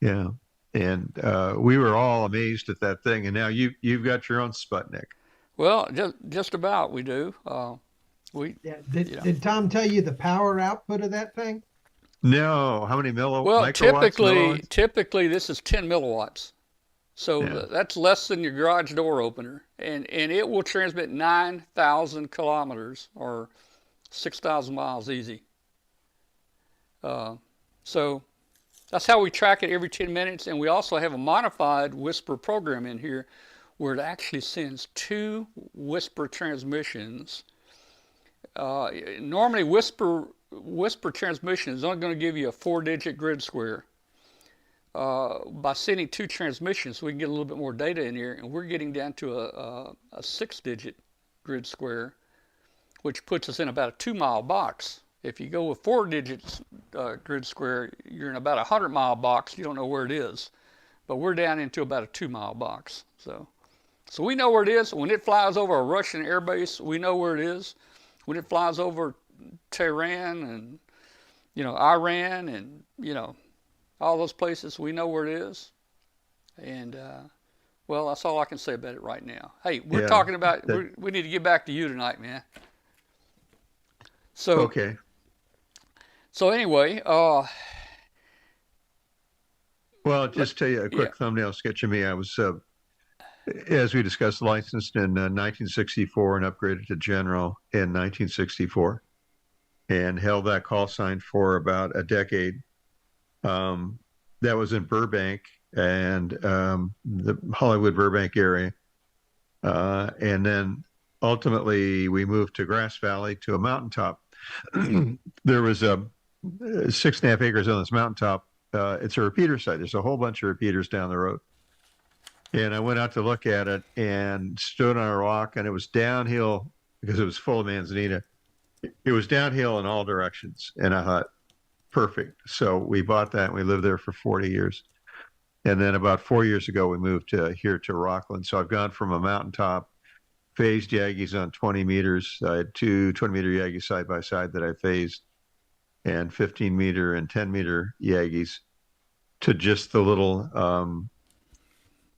Yeah. And we were all amazed at that thing. And now you've got your own Sputnik. Well, just about we do. Did Tom tell you the power output of that thing? No. How many Well, microwatts? typically this is 10 milliwatts. So that's less than your garage door opener. And it will transmit 9,000 kilometers or 6,000 miles easy. So that's how we track it every 10 minutes. And we also have a modified Whisper program in here where it actually sends 2 Whisper transmissions. Normally Whisper transmission is only going to give you a 4-digit grid square. By sending 2 transmissions, we can get a little bit more data in here, and we're getting down to a 6-digit grid square, which puts us in about a 2-mile box. If you go with 4 digits grid square, you're in about a 100-mile box. You don't know where it is, but we're down into about a 2-mile box. So we know where it is. When it flies over a Russian airbase, we know where it is. When it flies over Tehran and, Iran and, all those places. We know where it is. And, well, that's all I can say about it right now. Hey, we're talking about, we need to get back to you tonight, man. So, okay. So anyway, Well, just tell you a quick thumbnail sketch of me. I was, as we discussed, licensed in 1964 and upgraded to general in 1964, and held that call sign for about a decade. That was in Burbank and the Hollywood Burbank area, and then ultimately we moved to Grass Valley to a mountaintop. There was 6.5 acres on this mountaintop. It's a repeater site. There's a whole bunch of repeaters down the road. And I went out to look at it and stood on a rock, and it was downhill because it was full of manzanita. It was downhill in all directions. And I thought, perfect. So we bought that and we lived there for 40 years. And then about 4 years ago, we moved here to Rockland. So I've gone from a mountaintop, phased Yagis on 20 meters. I had two 20-meter Yagis side by side that I phased, and 15-meter and 10-meter Yagis, to just the little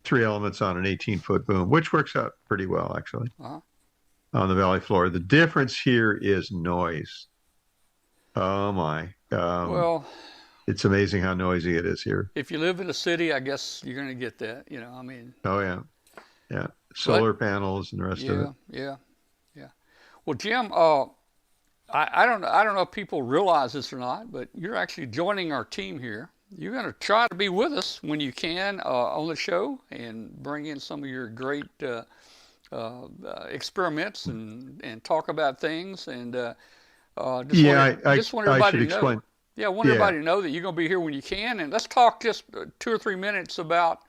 3 elements on an 18-foot boom, which works out pretty well, actually, on the valley floor. The difference here is noise. Oh, my. Well, it's amazing how noisy it is here. If you live in a city, I guess you're going to get that, Oh, yeah. Yeah. Solar panels and the rest of it. Yeah. Well, Jim, I don't know if people realize this or not, but you're actually joining our team here. You're going to try to be with us when you can on the show and bring in some of your great experiments and talk about things. And just want everybody to know. Yeah, I want everybody to know that you're going to be here when you can. And let's talk just 2 or 3 minutes about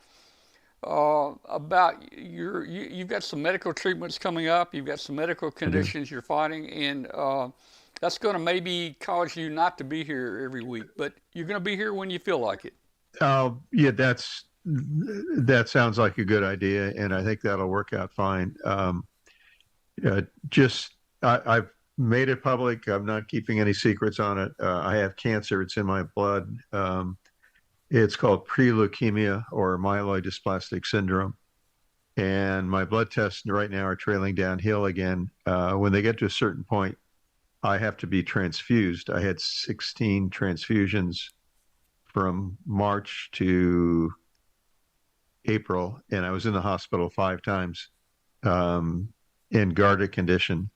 you've got some medical treatments coming up. You've got some medical conditions you're fighting, and that's going to maybe cause you not to be here every week, but you're going to be here when you feel like it. Yeah, that sounds like a good idea, and I think that'll work out fine. I've made it public. I'm not keeping any secrets on it. I have cancer. It's in my blood. It's called pre-leukemia or myelodysplastic syndrome. And my blood tests right now are trailing downhill again. When they get to a certain point, I have to be transfused. I had 16 transfusions from March to April, and I was in the hospital 5 times in guarded condition,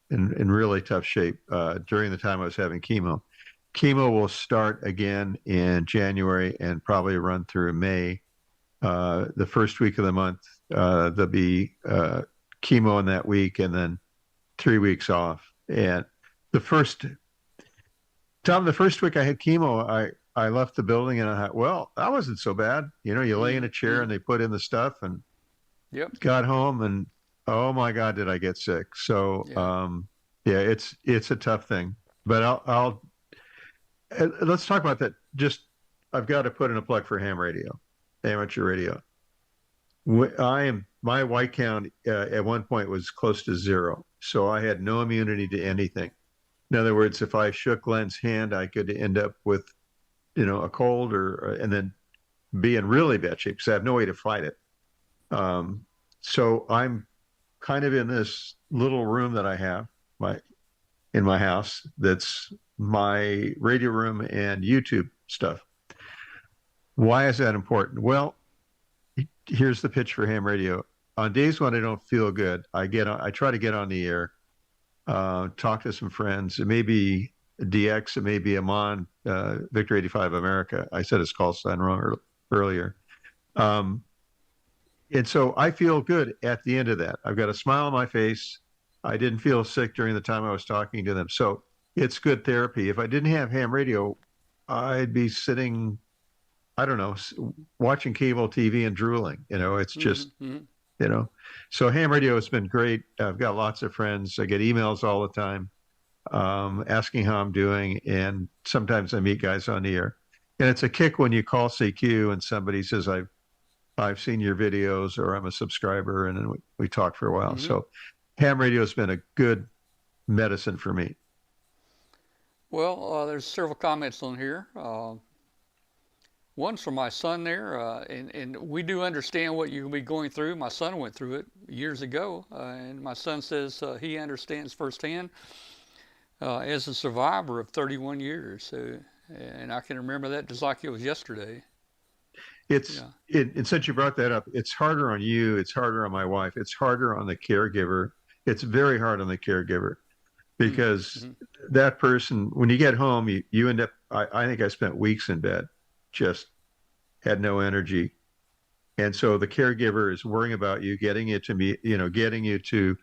in really tough shape during the time I was having chemo. Chemo will start again in January and probably run through May. The first week of the month, there'll be chemo in that week, and then 3 weeks off. And the first week I had chemo, I left the building and I thought, well, that wasn't so bad. You lay in a chair and they put in the stuff, and got home and, oh my God, did I get sick. So, it's a tough thing, but let's talk about that. I've got to put in a plug for ham radio, amateur radio. My white count at one point was close to 0. So I had no immunity to anything. In other words, if I shook Glenn's hand, I could end up with, a cold and then be in really bad shape because I have no way to fight it. So I'm kind of in this little room that I have in my house. That's my radio room and YouTube stuff. Why is that important? Well, here's the pitch for ham radio. On days when I don't feel good, I try to get on the air, talk to some friends. It may be DX, it may be Amon, Victor 85 America. I said his call sign wrong earlier. And so I feel good at the end of that. I've got a smile on my face. I didn't feel sick during the time I was talking to them. So it's good therapy. If I didn't have ham radio, I'd be sitting, I don't know, watching cable TV and drooling. It's just, So ham radio has been great. I've got lots of friends. I get emails all the time asking how I'm doing. And sometimes I meet guys on the air. And it's a kick when you call CQ and somebody says, I've seen your videos, or I'm a subscriber, and then we talk for a while. So ham radio has been a good medicine for me. Well, there's several comments on here. One's from my son there, and we do understand what you'll be going through. My son went through it years ago, and my son says he understands firsthand as a survivor of 31 years. So, and I can remember that just like it was yesterday. It's Yeah. and since you brought that up, it's harder on you. It's harder on my wife. It's harder on the caregiver. It's very hard on the caregiver because Mm-hmm. that person, when you get home, you end up. I think I spent weeks in bed, just had no energy, and so the caregiver is worrying about you, getting you to me, getting you to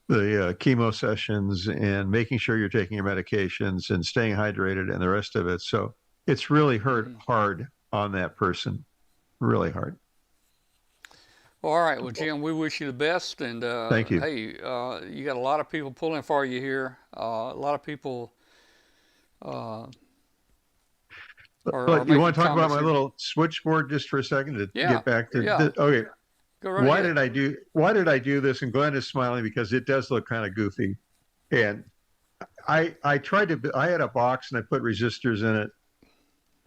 the chemo sessions and making sure you're taking your medications and staying hydrated and the rest of it. So it's really Mm-hmm. hard on that person, really hard. Well, all right. Well, Jim, we wish you the best. And Thank you. hey, you got a lot of people pulling for you here. A lot of people uh, are But you making want to talk about comments my here. little switchboard just for a second to Yeah. get back to Yeah. okay. Go right ahead. Why did I do this? And Glenn is smiling because it does look kind of goofy. And I tried to I had a box and I put resistors in it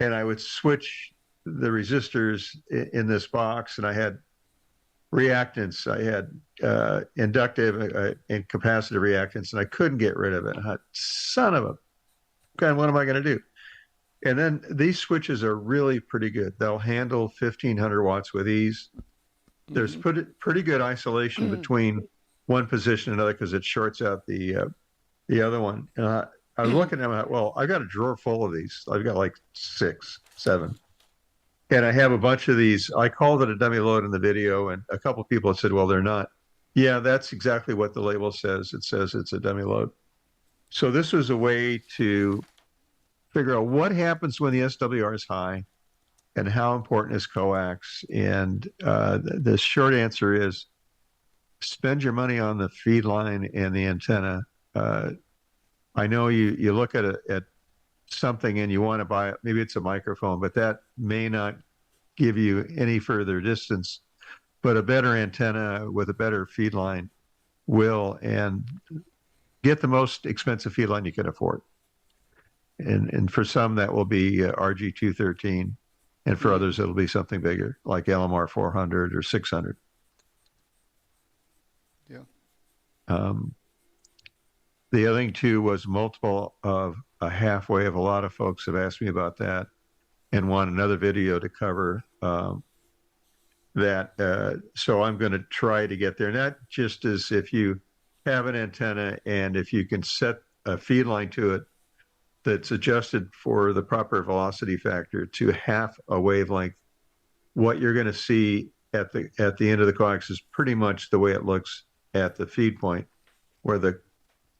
and I would switch the resistors in this box and I had reactance. I had inductive and capacitive reactance and I couldn't get rid of it. I thought, son of a gun, what am I going to do? And then these switches are really pretty good. They'll handle 1500 watts with ease. There's Mm-hmm. pretty good isolation between one position and another because it shorts out the other one. And I was looking at them, well, I've got a drawer full of these. I've got like 6, 7. And I have a bunch of these. I called it a dummy load in the video, and a couple of people have said, well, they're not. Yeah, that's exactly what the label says. It says it's a dummy load. So this was a way to figure out what happens when the SWR is high and how important is coax. And the short answer is spend your money on the feed line and the antenna. I know you look at something and you want to buy it. Maybe it's a microphone, but that may not give you any further distance. But a better antenna with a better feed line will, and get the most expensive feed line you can afford. And for some that will be RG213, and for others it'll be something bigger like LMR 400 or 600. Yeah. The other thing too was multiple of a half wave. A lot of folks have asked me about that and want another video to cover that. So I'm going to try to get there. And that just is if you have an antenna and if you can set a feed line to it that's adjusted for the proper velocity factor to half a wavelength, what you're going to see at the end of the coax is pretty much the way it looks at the feed point where the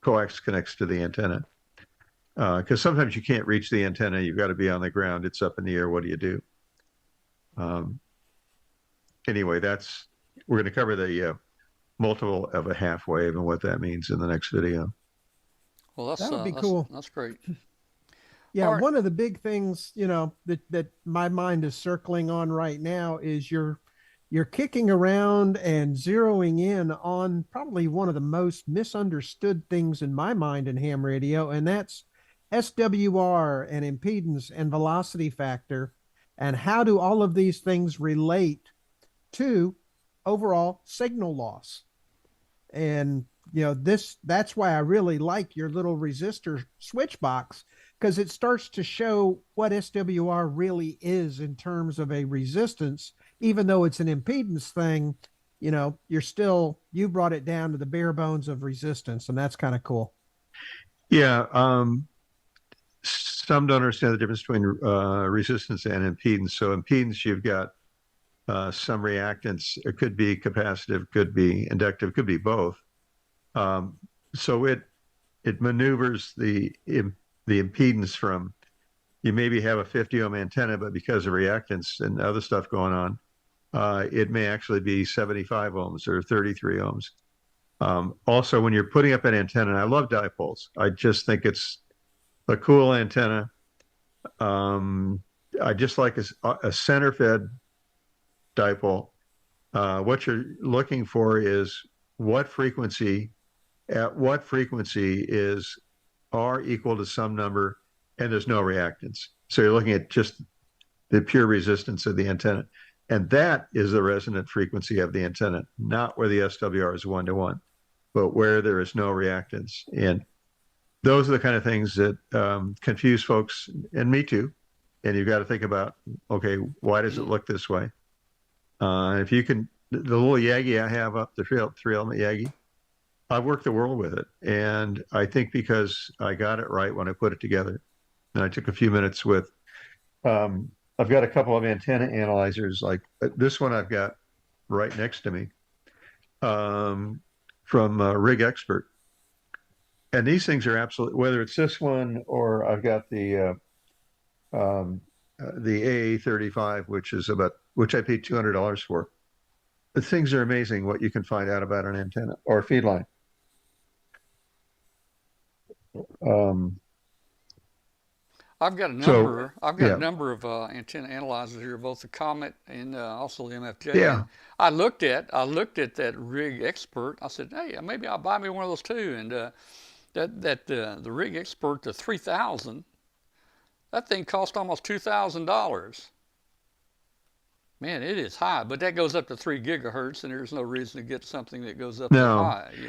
coax connects to the antenna. Because sometimes you can't reach the antenna. You've got to be on the ground. It's up in the air. What do you do? Anyway, we're going to cover the multiple of a half wave and what that means in the next video. Well, That would be cool. That's great. Yeah, All right. one of the big things, that my mind is circling on right now is you're kicking around and zeroing in on probably one of the most misunderstood things in my mind in ham radio, and that's SWR and impedance and velocity factor, and how do all of these things relate to overall signal loss. And that's why I really like your little resistor switch box, because it starts to show what SWR really is in terms of a resistance. Even though it's an impedance thing, you brought it down to the bare bones of resistance, and that's kind of cool. Yeah. Some don't understand the difference between resistance and impedance. So impedance, you've got some reactance. It could be capacitive, could be inductive, could be both. So it maneuvers the impedance from, you maybe have a 50 ohm antenna, but because of reactance and other stuff going on, it may actually be 75 ohms or 33 ohms. Also, when you're putting up an antenna, and I love dipoles. I just think it's a cool antenna. I just like a center fed dipole. What you're looking for is at what frequency is R equal to some number, and there's no reactance. So you're looking at just the pure resistance of the antenna. And that is the resonant frequency of the antenna, not where the SWR is 1-to-1, but where there is no reactance. And those are the kind of things that confuse folks, and me too. And you've got to think about, okay, why does it look this way? If you can, the little Yagi I have up, the three element Yagi, I've worked the world with it. And I think because I got it right when I put it together, and I took a few minutes with, I've got a couple of antenna analyzers, like this one I've got right next to me from Rig Expert. And these things are absolutely, whether it's this one or I've got the AA35, which I paid $200 for. The things are amazing what you can find out about an antenna or a feed line. I've got a number. I've got a number of antenna analyzers here, both the Comet and also the MFJ. Yeah. And I looked at that Rig Expert. I said, hey, maybe I'll buy me one of those too. And the Rig Expert, the 3000, that thing cost almost $2,000. Man, it is high, but that goes up to 3 gigahertz, and there's no reason to get something that goes up that high. You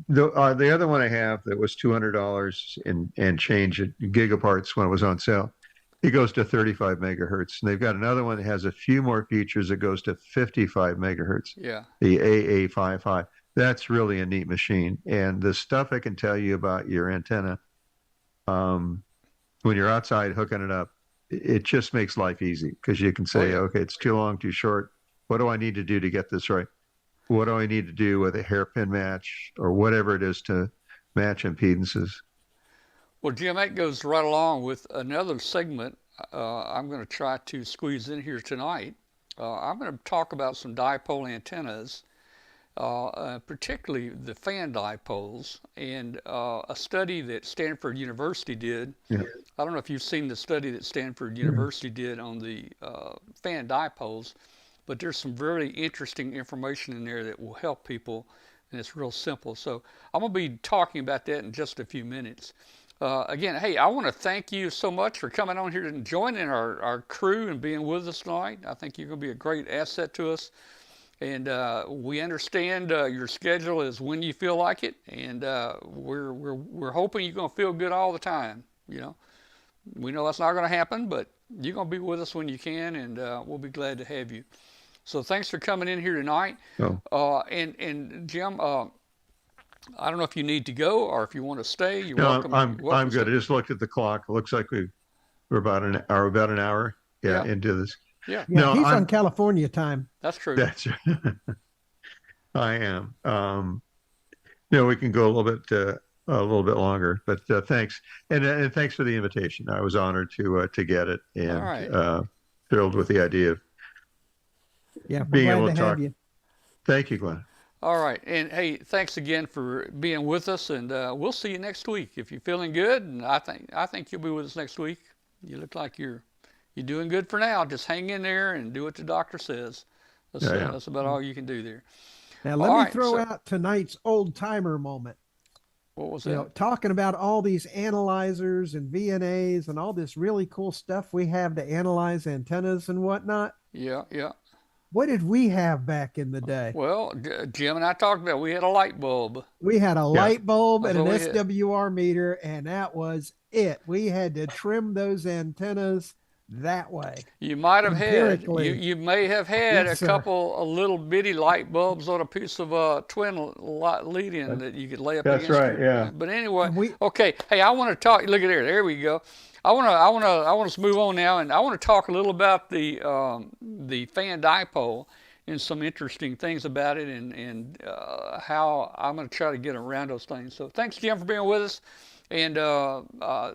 know, the other one I have that was $200 and change at gigaparts when it was on sale, it goes to 35 megahertz. And they've got another one that has a few more features that goes to 55 megahertz. Yeah. The AA55. That's really a neat machine. And the stuff I can tell you about your antenna, when you're outside hooking it up, it just makes life easy because you can say, okay, it's too long, too short. What do I need to do to get this right? What do I need to do with a hairpin match or whatever it is to match impedances? Well, Jim, that goes right along with another segment I'm going to try to squeeze in here tonight. I'm going to talk about some dipole antennas, particularly the fan dipoles, and a study that Standford University did. Yeah. I don't know if you've seen the study that Standford University did on the fan dipoles, but there's some very interesting information in there that will help people, and it's real simple. So I'm going to be talking about that in just a few minutes. Again, hey, I want to thank you so much for coming on here and joining our crew and being with us tonight. I think you're going to be a great asset to us. And we understand your schedule is when you feel like it, and we're hoping you're going to feel good all the time. You know, we know that's not going to happen, but you're going to be with us when you can, and we'll be glad to have you. So thanks for coming in here tonight. Oh. And Jim, I don't know if you need to go or if you want to stay. You're no, welcome. I'm good. I just looked at the clock. It looks like we're about an hour into this. Yeah. No, he's on California time. That's true. That's right. I am. We can go a little bit longer, but thanks, and thanks for the invitation. I was honored to get it, and thrilled with the idea of being able to talk. You. Thank you, Glenn. All right, and hey, thanks again for being with us, and we'll see you next week. If you're feeling good, and I think you'll be with us next week. You look like you're doing good for now. Just hang in there and do what the doctor says. That's about all you can do there. Now, let me throw out tonight's old-timer moment. What was that? Talking about all these analyzers and VNAs and all this really cool stuff we have to analyze antennas and whatnot. Yeah. What did we have back in the day? Well, Jim and I talked about we had a light bulb. We had a light bulb and an SWR meter, and that was it. We had to trim those antennas that way. You might have had, you may have had a couple of little bitty light bulbs on a piece of twin lead-in that you could lay up against. That's right, yeah. But anyway, okay. Hey, I want to talk. Look at there we go. I want to move on now, and I want to talk a little about the fan dipole and some interesting things about it, and how I'm going to try to get around those things. So thanks, Jim, for being with us, and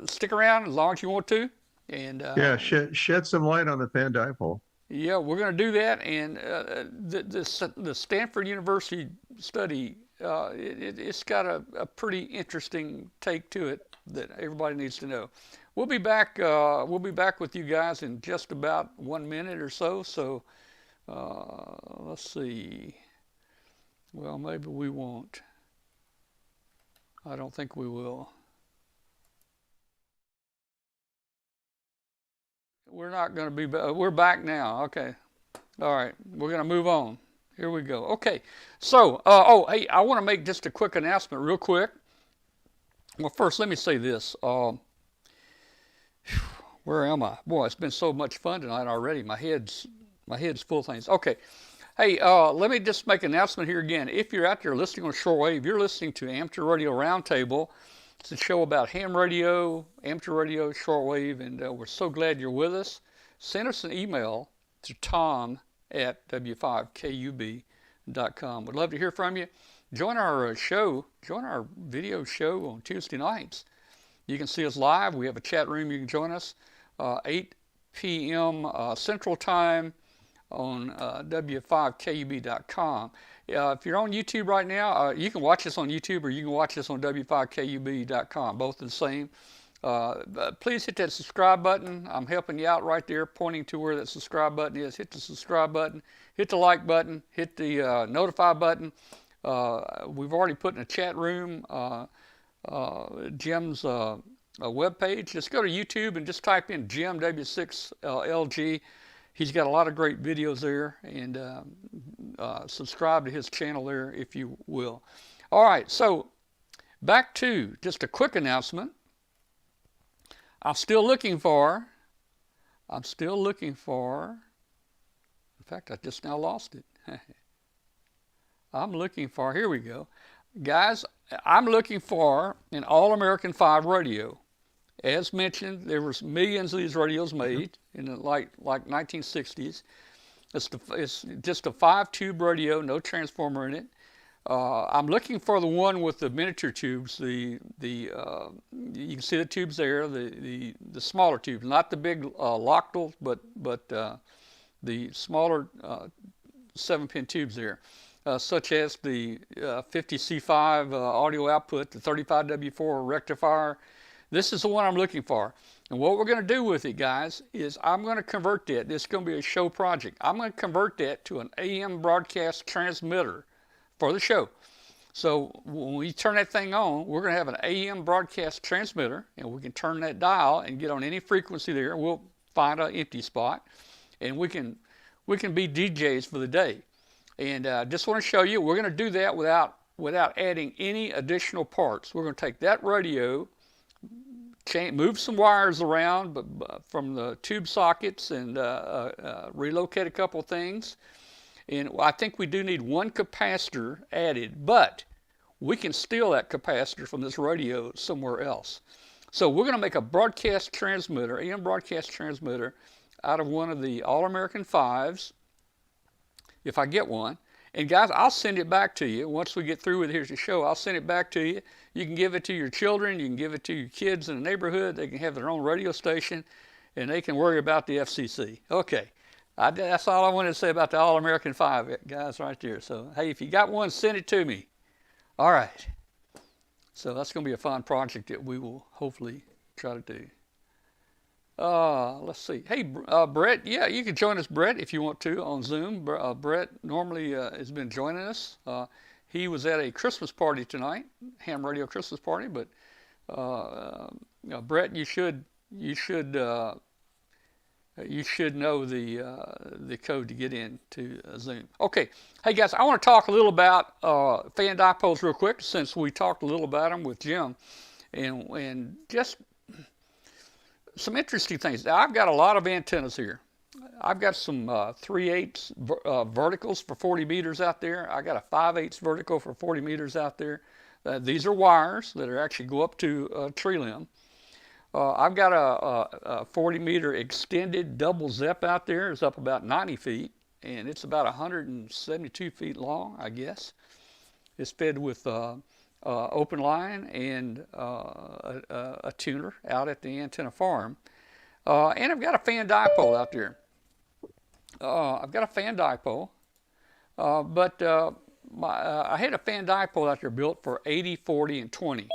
stick around as long as you want to. And shed some light on the fan dipole. Yeah, we're going to do that. And the Standford University study, it's got a pretty interesting take to it that everybody needs to know. We'll be back. We'll be back with you guys in just about 1 minute or so. So let's see. Well, maybe we won't. I don't think we will. We're not going to be, we're back now. Okay. All right. We're going to move on. Here we go. Okay. So, hey, I want to make just a quick announcement real quick. Well, first, let me say this. Where am I? Boy, it's been so much fun tonight already. My head's full of things. Okay. Hey, let me just make an announcement here again. If you're out there listening on shortwave, you're listening to Amateur Radio Roundtable. It's a show about ham radio, amateur radio, shortwave, and we're so glad you're with us. Send us an email to tom@w5kub.com. We'd love to hear from you. Join our video show on Tuesday nights. You can see us live. We have a chat room. You can join us 8 p.m. Central Time on w5kub.com. If you're on YouTube right now, you can watch us on YouTube or you can watch us on w5kub.com. Both are the same. Please hit that subscribe button. I'm helping you out right there, pointing to where that subscribe button is. Hit the subscribe button, hit the like button, hit the notify button. We've already put in a chat room Jim's webpage. Just go to YouTube and just type in Jim W6LG. He's got a lot of great videos there, and subscribe to his channel there if you will. All right, so back to just a quick announcement. I'm still looking for, in fact, I just now lost it. I'm looking for, here we go. Guys, I'm looking for an All-American 5 radio. As mentioned, there was millions of these radios made in the like 1960s. It's just a 5-tube radio, no transformer in it. I'm looking for the one with the miniature tubes. You can see the tubes there. The smaller tubes, not the big Lochtel, but the smaller 7-pin tubes there, such as the 50C5 audio output, the 35W4 rectifier. This is the one I'm looking for. And what we're going to do with it, guys, is I'm going to convert that. This is going to be a show project. I'm going to convert that to an AM broadcast transmitter for the show. So when we turn that thing on, we're going to have an AM broadcast transmitter, and we can turn that dial and get on any frequency there. We'll find an empty spot, and we can be DJs for the day. And just want to show you, we're going to do that without adding any additional parts. We're going to take that radio, move some wires around from the tube sockets, and relocate a couple of things. And I think we do need one capacitor added, but we can steal that capacitor from this radio somewhere else. So we're going to make a broadcast transmitter, AM broadcast transmitter, out of one of the All-American 5s, if I get one. And guys, I'll send it back to you. Once we get through with Here's the Show, I'll send it back to you. You can give it to your children. You can give it to your kids in the neighborhood. They can have their own radio station, and they can worry about the FCC. Okay. That's all I wanted to say about the All-American 5 guys right there. So, hey, if you got one, send it to me. All right. So that's going to be a fun project that we will hopefully try to do. Let's see. Hey, Brett, yeah, you can join us, Brett, if you want to, on Zoom. Brett normally has been joining us. He was at a Christmas party tonight, ham radio Christmas party, but Brett, you should know the code to get into Zoom. Okay, hey guys, I want to talk a little about fan dipoles real quick, since we talked a little about them with Jim, and just some interesting things. Now, I've got a lot of antennas here. I've got some 3/8 verticals for 40 meters out there. I got a 5/8 vertical for 40 meters out there. These are wires that actually go up to a tree limb. I've got a 40 meter extended double ZEP out there. It's up about 90 feet, and it's about 172 feet long, I guess. It's fed with open line and a tuner out at the antenna farm. And I've got a fan dipole out there. I've got a fan dipole, but I had a fan dipole out there built for 80, 40, and 20.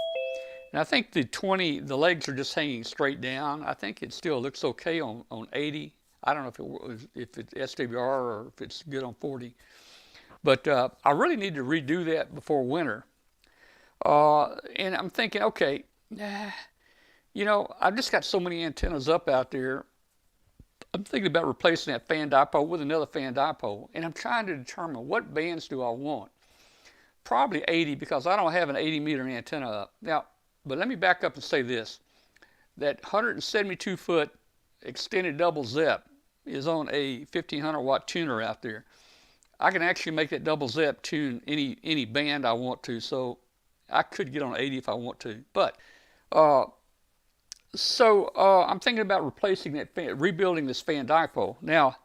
And I think the 20, the legs are just hanging straight down. I think it still looks okay on 80. I don't know if it's SWR or if it's good on 40. But I really need to redo that before winter. And I'm thinking, okay, you know, I've just got so many antennas up out there. I'm thinking about replacing that fan dipole with another fan dipole, and I'm trying to determine what bands do I want. Probably 80, because I don't have an 80-meter antenna up. Now, but let me back up and say this. That 172-foot extended double ZEP is on a 1500-watt tuner out there. I can actually make that double ZEP tune any band I want to, so I could get on 80 if I want to. But I'm thinking about replacing that fan, rebuilding this fan dipole. Now,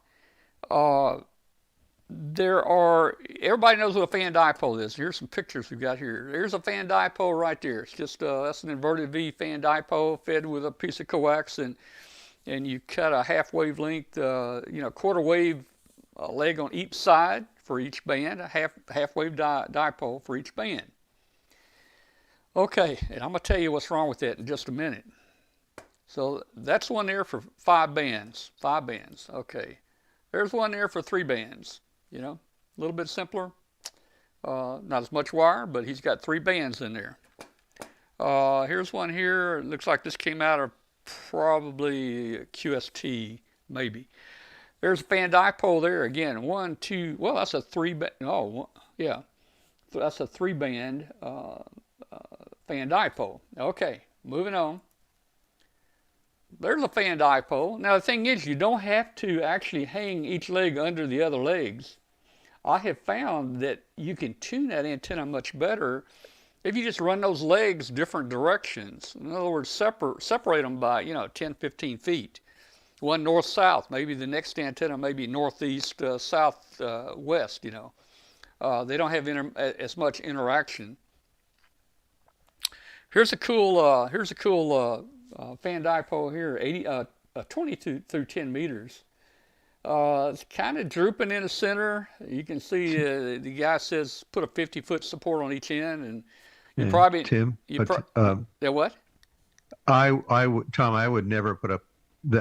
everybody knows what a fan dipole is. Here's some pictures we've got here. There's a fan dipole right there. It's just, that's an inverted V fan dipole fed with a piece of coax, and you cut a half wave length, quarter wave leg on each side for each band, a half wave dipole for each band. Okay, and I'm going to tell you what's wrong with that in just a minute. So that's one there for 5 bands. Okay. There's one there for 3 bands. A little bit simpler. Not as much wire, but he's got 3 bands in there. Here's one here. It looks like this came out of probably QST, maybe. There's a fan dipole there again. 1, 2. Well, that's a 3 band. Oh, yeah. So that's a 3 band fan dipole. Okay, moving on. There's a fan dipole. Now the thing is, you don't have to actually hang each leg under the other legs. I have found that you can tune that antenna much better if you just run those legs different directions. In other words, separate them by 10, 15 feet. One north-south. Maybe the next antenna may be northeast, south-west. They don't have as much interaction. Here's a cool fan dipole here, 20 through 10 meters. It's kind of drooping in the center. You can see the guy says put a 50-foot support on each end, and you probably Tim. What? Tom, I would never put up.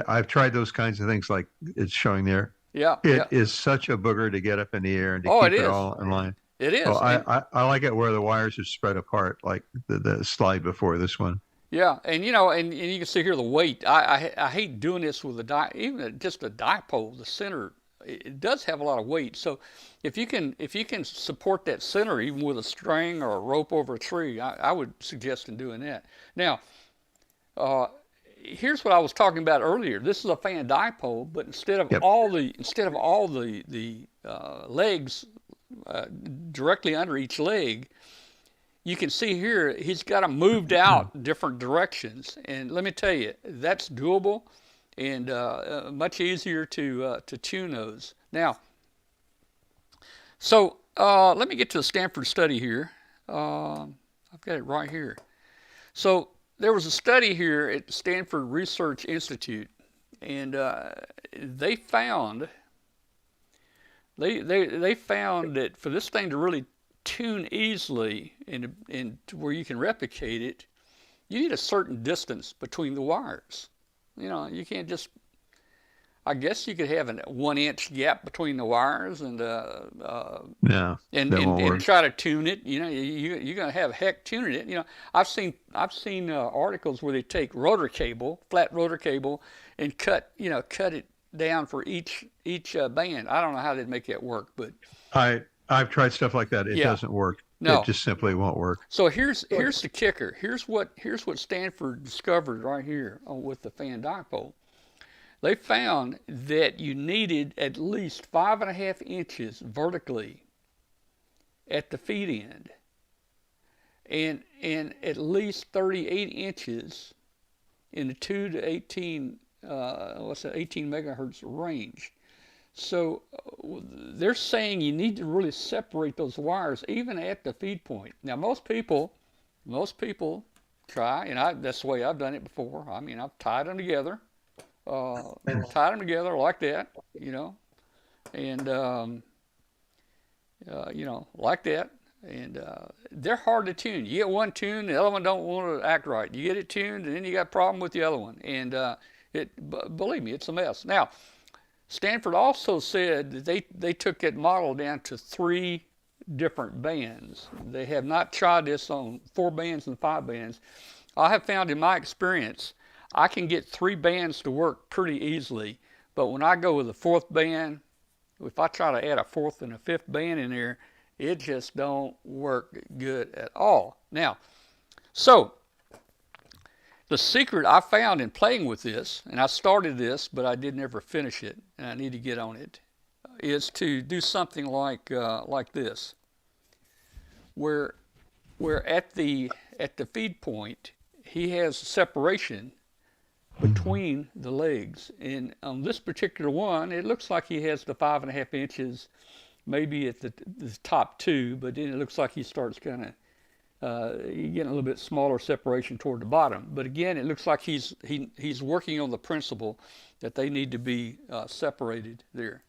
I've tried those kinds of things like it's showing there. Yeah, it is such a booger to get up in the air and to keep it all in line. It is. Oh, I like it where the wires are spread apart, like the slide before this one. Yeah, and you can see here the weight. I hate doing this with even just a dipole. The center, it does have a lot of weight. So if you can support that center even with a string or a rope over a tree, I would suggest in doing that. Now, here's what I was talking about earlier. This is a fan dipole, but instead of all the legs directly under each leg, you can see here he's got them moved out different directions, and let me tell you, that's doable and much easier to tune those. Now, so let me get to the Stanford study here. I've got it right here. So there was a study here at the Stanford Research Institute, and they found that for this thing to really tune easily and to where you can replicate it, you need a certain distance between the wires. You can't just, I guess you could have a 1-inch gap between the wires and try to tune it. You're gonna have heck tuning it. I've seen articles where they take flat rotor cable, and cut it down for each band. I don't know how they'd make that work, but I've tried stuff like that. It doesn't work. No. It just simply won't work. So here's the kicker. Here's what Stanford discovered right here with the fan dipole. They found that you needed at least 5.5 inches vertically at the feed end, and at least 38 inches in the 2 to 18 18 megahertz range. So they're saying you need to really separate those wires even at the feed point. Now most people try, and that's the way I've done it before. I mean, I've tied them together, like that, and like that. And they're hard to tune. You get one tuned, the other one don't want to act right. You get it tuned, and then you got a problem with the other one. And believe me, it's a mess. Now, Stanford also said that they took that model down to 3 different bands. They have not tried this on 4 bands and 5 bands. I have found in my experience, I can get 3 bands to work pretty easily, But when I go with the fourth band, if I try to add a fourth and a fifth band in there, it just don't work good at all. Now, so the secret I found in playing with this, and I started this, but I did never finish it, and I need to get on it, is to do something like this, where at the feed point he has separation between the legs, and on this particular one, it looks like he has the 5.5 inches, maybe at the top two, but then it looks like he starts kind of getting a little bit smaller separation toward the bottom. But again, it looks like he's working on the principle that they need to be separated there.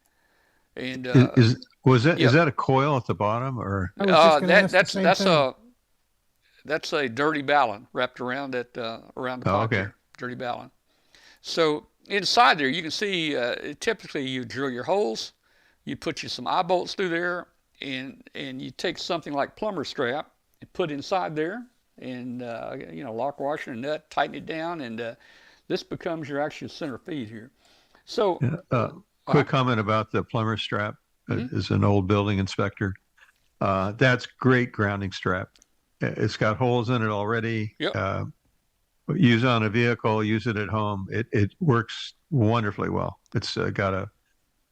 And is that a coil at the bottom, or I was just gonna ask the same thing. that's a dirty ballon wrapped around that around the pot there. Dirty ballon. So inside there, you can see typically you drill your holes, you put you some eye bolts through there, and you take something like plumber strap and put inside there, and lock washer and nut, tighten it down, and this becomes your actual center feed here. So quick comment about the plumber strap. As an old building inspector, that's great grounding strap. It's got holes in it already. Yep. Use on a vehicle, use it at home. It works wonderfully well. It's got a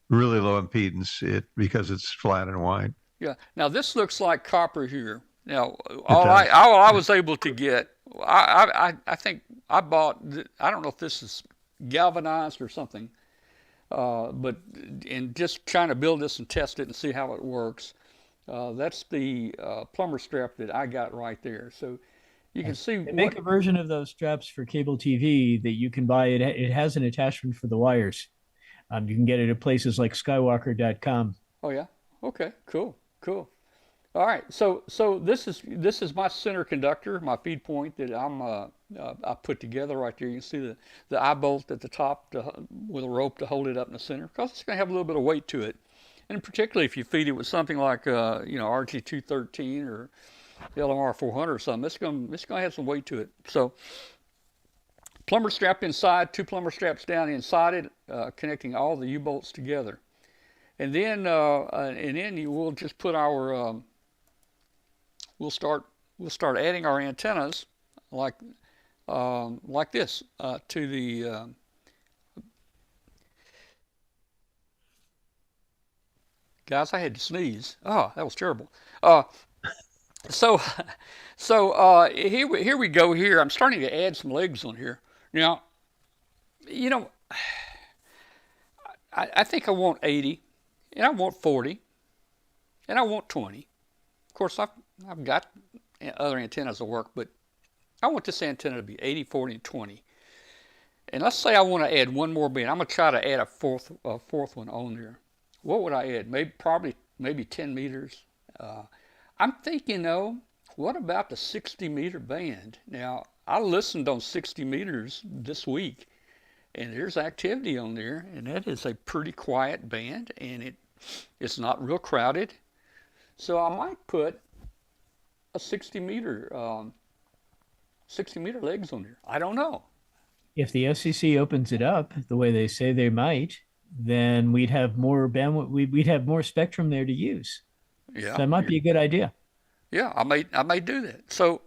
really low impedance because it's flat and wide. Yeah. Now this looks like copper here. Now all I was able to get, I think I bought. I don't know if this is galvanized or something, but in just trying to build this and test it and see how it works. That's the plumber strap that I got right there. So you can see. They make a version of those straps for cable TV that you can buy. It has an attachment for the wires. You can get it at places like skywalker.com. Oh yeah. Okay. Cool. All right. So this is my center conductor, my feed point that I put together right there. You can see the eye bolt at the top with a rope to hold it up in the center, because it's going to have a little bit of weight to it, and particularly if you feed it with something like RG213 or LMR 400 or something, it's going to have some weight to it. So plumber strap inside, two plumber straps down inside it, connecting all the U-bolts together, and then we'll just put our we'll start adding our antennas like this to the guys. I had to sneeze. Oh, that was terrible. So here we go. Here I'm starting to add some legs on here. Now, I think I want 80, and I want 40, and I want 20. Of course, I've got other antennas that work, but I want this antenna to be 80, 40, and 20. And let's say I want to add one more band. I'm going to try to add a fourth one on there. What would I add? Maybe 10 meters. I'm thinking, what about the 60-meter band? Now, I listened on 60 meters this week, and there's activity on there, and that is a pretty quiet band, and it's not real crowded. So I might put a 60-meter legs on there. I don't know. If the FCC opens it up the way they say they might, then we'd have more bandwidth. We'd have more spectrum there to use. Yeah, so that might be a good idea. Yeah, I may do that. So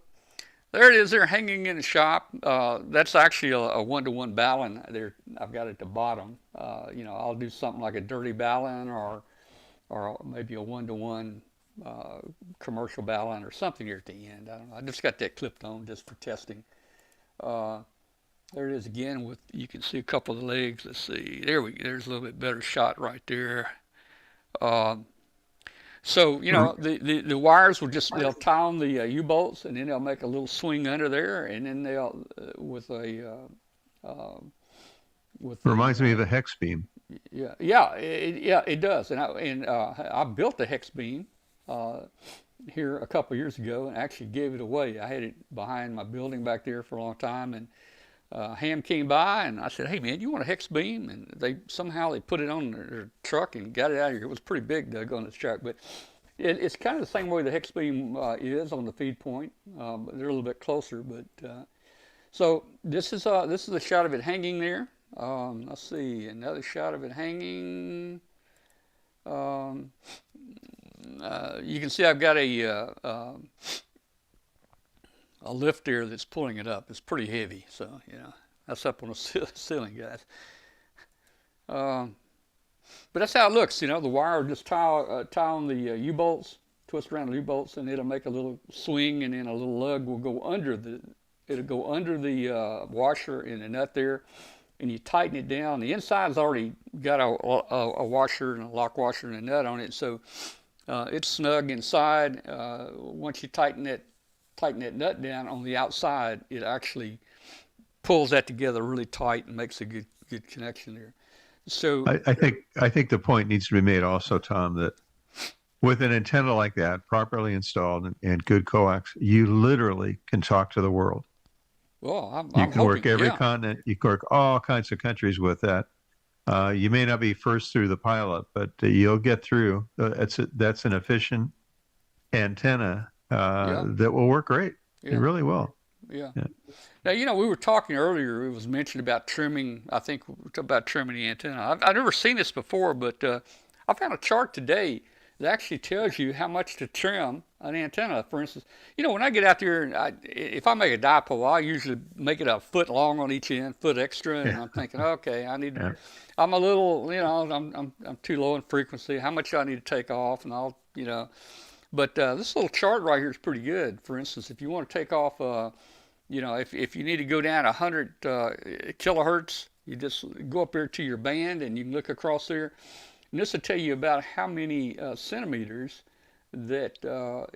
there it is. They're hanging in the shop. That's actually a one-to-one ballon there. I've got at the bottom. I'll do something like a dirty ballon or maybe a one-to-one commercial ballon or something here at the end. I don't know. I just got that clipped on just for testing. There it is again. You can see a couple of the legs. Let's see. There's a little bit better shot right there. So the wires will they'll tie on the U-bolts, and then they'll make a little swing under there, and then they'll reminds me of a hex beam. It does. And I built a hex beam here a couple years ago, and actually gave it away. I had it behind my building back there for a long time, and Ham came by, and I said, "Hey man, you want a hex beam?" And they put it on their truck and got it out of here. It was pretty big, Doug, on this truck, but it's kind of the same way the hex beam is on the feed point. But they're a little bit closer. But so this is a shot of it hanging there. Let's see, another shot of it hanging. You can see I've got a lift there that's pulling it up. It's pretty heavy, so that's up on the ceiling, guys. But that's how it looks. The wire will just tie on the U-bolts, twist around the U-bolts, and it'll make a little swing, and then a little lug will go under the. It'll go under the washer in the nut there, and you tighten it down. The inside's already got a washer and a lock washer and a nut on it, so it's snug inside. Once you tighten that nut down on the outside, it actually pulls that together really tight and makes a good connection there. So I think the point needs to be made also, Tom, that with an antenna like that, properly installed and good coax, you literally can talk to the world. Well, you can work every continent. You can work all kinds of countries with that. You may not be first through the pilot, but you'll get through. That's an efficient antenna that will work great. It really will. Yeah. Now, we were talking earlier, it was mentioned about trimming. I think we were talking about trimming the antenna. I've never seen this before, but I found a chart today that actually tells you how much to trim an antenna. For instance, when I get out there, and if I make a dipole, I usually make it a foot long on each end, foot extra, and I'm thinking, okay, I need to, I'm a little, I'm too low in frequency. How much I need to take off, and I'll, But this little chart right here is pretty good. For instance, if you want to take off, if you need to go down 100 kilohertz, you just go up there to your band and you can look across there. And this will tell you about how many centimeters that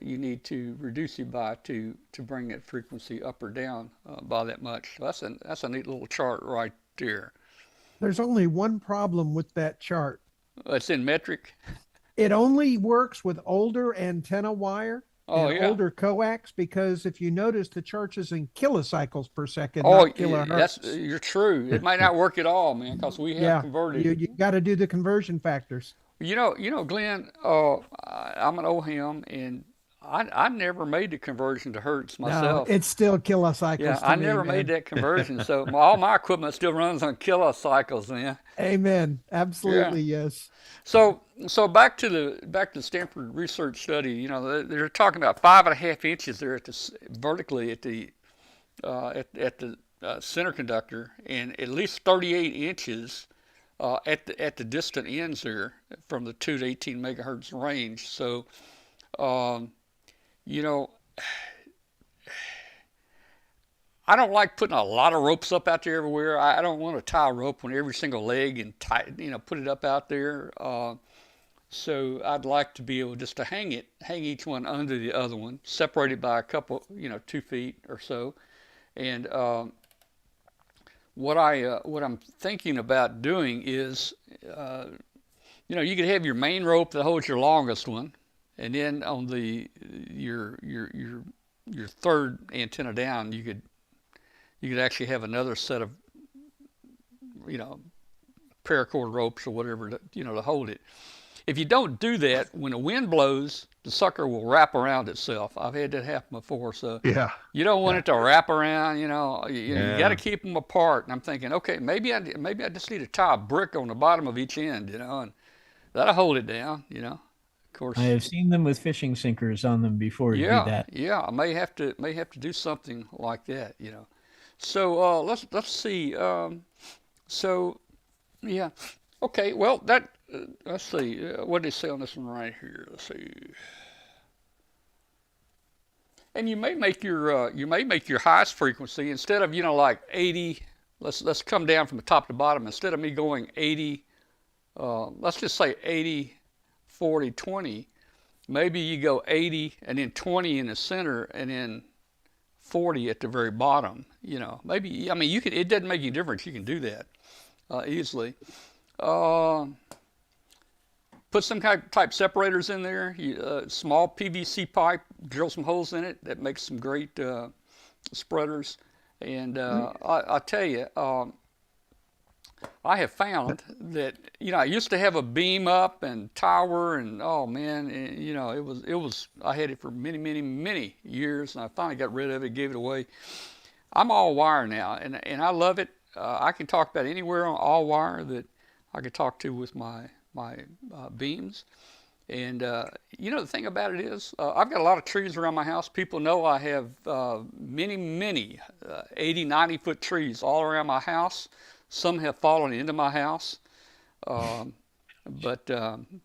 you need to reduce it by to bring that frequency up or down by that much. So that's a neat little chart right there. There's only one problem with that chart. It's in metric. It only works with older antenna wire and older coax, because if you notice, the chart is in kilocycles per second, not kilohertz. You're true. It might not work at all, man, because we have converted. You got to do the conversion factors. Glenn, I'm an OHM, and I never made the conversion to hertz myself. No, it's still kilocycles. Yeah, I never made that conversion, so all my equipment still runs on kilocycles, man. Amen. Absolutely, yes. So back to the Stanford research study. They're talking about 5.5 inches there vertically at the center conductor, and at least 38 inches at the distant ends there from the 2 to 18 megahertz range. So, I don't like putting a lot of ropes up out there everywhere. I don't want to tie a rope on every single leg and put it up out there. So I'd like to be able just to hang each one under the other one, separated by a couple, 2 feet or so. And what I'm thinking about doing is, you could have your main rope that holds your longest one, and then on your third antenna down, you could actually have another set of, paracord ropes or whatever to hold it. If you don't do that, when the wind blows, the sucker will wrap around itself. I've had that happen before, so you don't want it to wrap around. You got to keep them apart. And I'm thinking, okay, maybe I just need to tie a brick on the bottom of each end, and that'll hold it down. Of course, I have seen them with fishing sinkers on them before. You do that. Yeah, I may have to do something like that. So let's see. Okay. Well, let's see. What did they say on this one right here? Let's see. And you may make your highest frequency instead of like 80. Let's come down from the top to bottom. Instead of me going 80, let's just say 80, 40, 20. Maybe you go 80 and then 20 in the center and then 40 at the very bottom. Maybe you can. It doesn't make any difference. You can do that easily. Put some kind of type separators in there. Small PVC pipe. Drill some holes in it. That makes some great spreaders. And I tell you, I have found that I used to have a beam up and tower, and oh man, it was I had it for many years, and I finally got rid of it, gave it away. I'm all wire now, and I love it. I can talk about anywhere on all wire that I could talk to with my beams. And the thing about it is, I've got a lot of trees around my house. People know I have many 80, 90-foot trees all around my house. Some have fallen into my house, but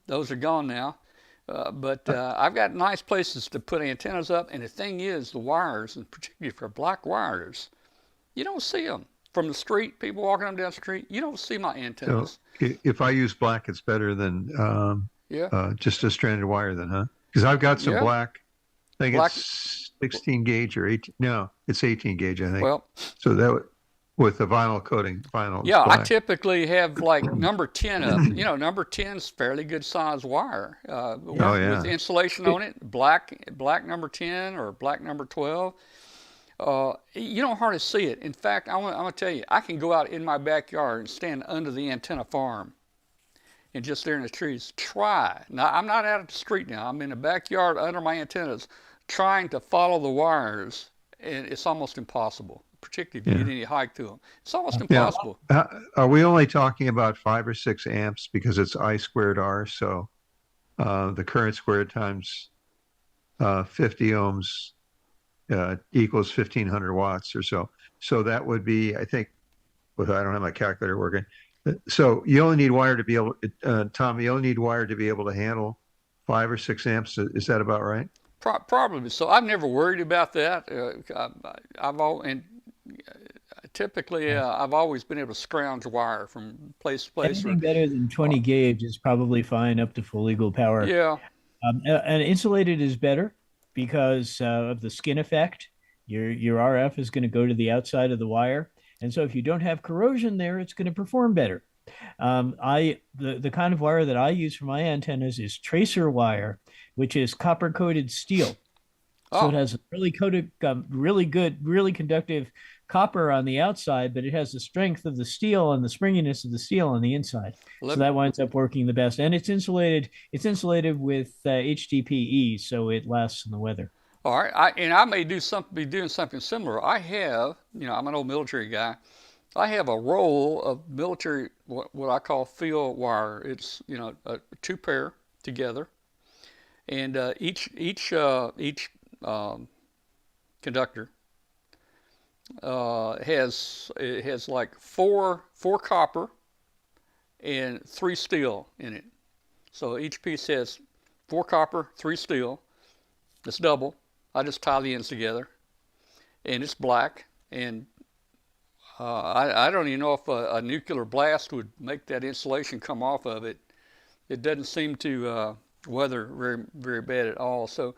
those are gone now. But I've got nice places to put antennas up. And the thing is, the wires, and particularly for black wires, you don't see them from the street. People walking up down the street, you don't see my antennas. So if I use black, it's better than just a stranded wire then, huh? Because I've got some black. I think it's 16 gauge or 18. No, it's 18 gauge, I think. Well, so that with the vinyl coating, vinyl. Yeah, I typically have like number 10 up. Number 10's fairly good size wire. With insulation on it, black number 10 or black number 12. You don't hardly see it. In fact, I'm going to tell you, I can go out in my backyard and stand under the antenna farm and just there in the trees. Try. Now, I'm not out at the street now. I'm in the backyard under my antennas trying to follow the wires, and it's almost impossible, particularly if you get any height to them. It's almost impossible. Are we only talking about 5 or 6 amps because it's I squared R? So the current squared times 50 ohms equals 1,500 watts or so. So that would be, I think, I don't have my calculator working. So you only need wire to be able, Tom, you only need wire to be able to handle 5 or 6 amps. Is that about right? Probably. So I've never worried about that. Typically, I've always been able to scrounge wire from place to place. Anything better than 20 gauge is probably fine up to full eagle power. Yeah. And insulated is better because of the skin effect. Your RF is going to go to the outside of the wire. And so if you don't have corrosion there, it's going to perform better. The kind of wire that I use for my antennas is tracer wire, which is copper coated steel. So it has a really coated, really good, really conductive copper on the outside, but it has the strength of the steel and the springiness of the steel on the inside. So that winds up working the best. And it's insulated. It's insulated with HDPE, so it lasts in the weather. All right, I may be doing something similar. I have, I'm an old military guy. I have a roll of military, what I call field wire. It's 2 pair together, and each conductor has like four copper and 3 steel in it. So each piece has 4 copper, 3 steel. It's double. I just tie the ends together, and it's black. And I don't even know if a nuclear blast would make that insulation come off of it. It doesn't seem to weather very, very bad at all. So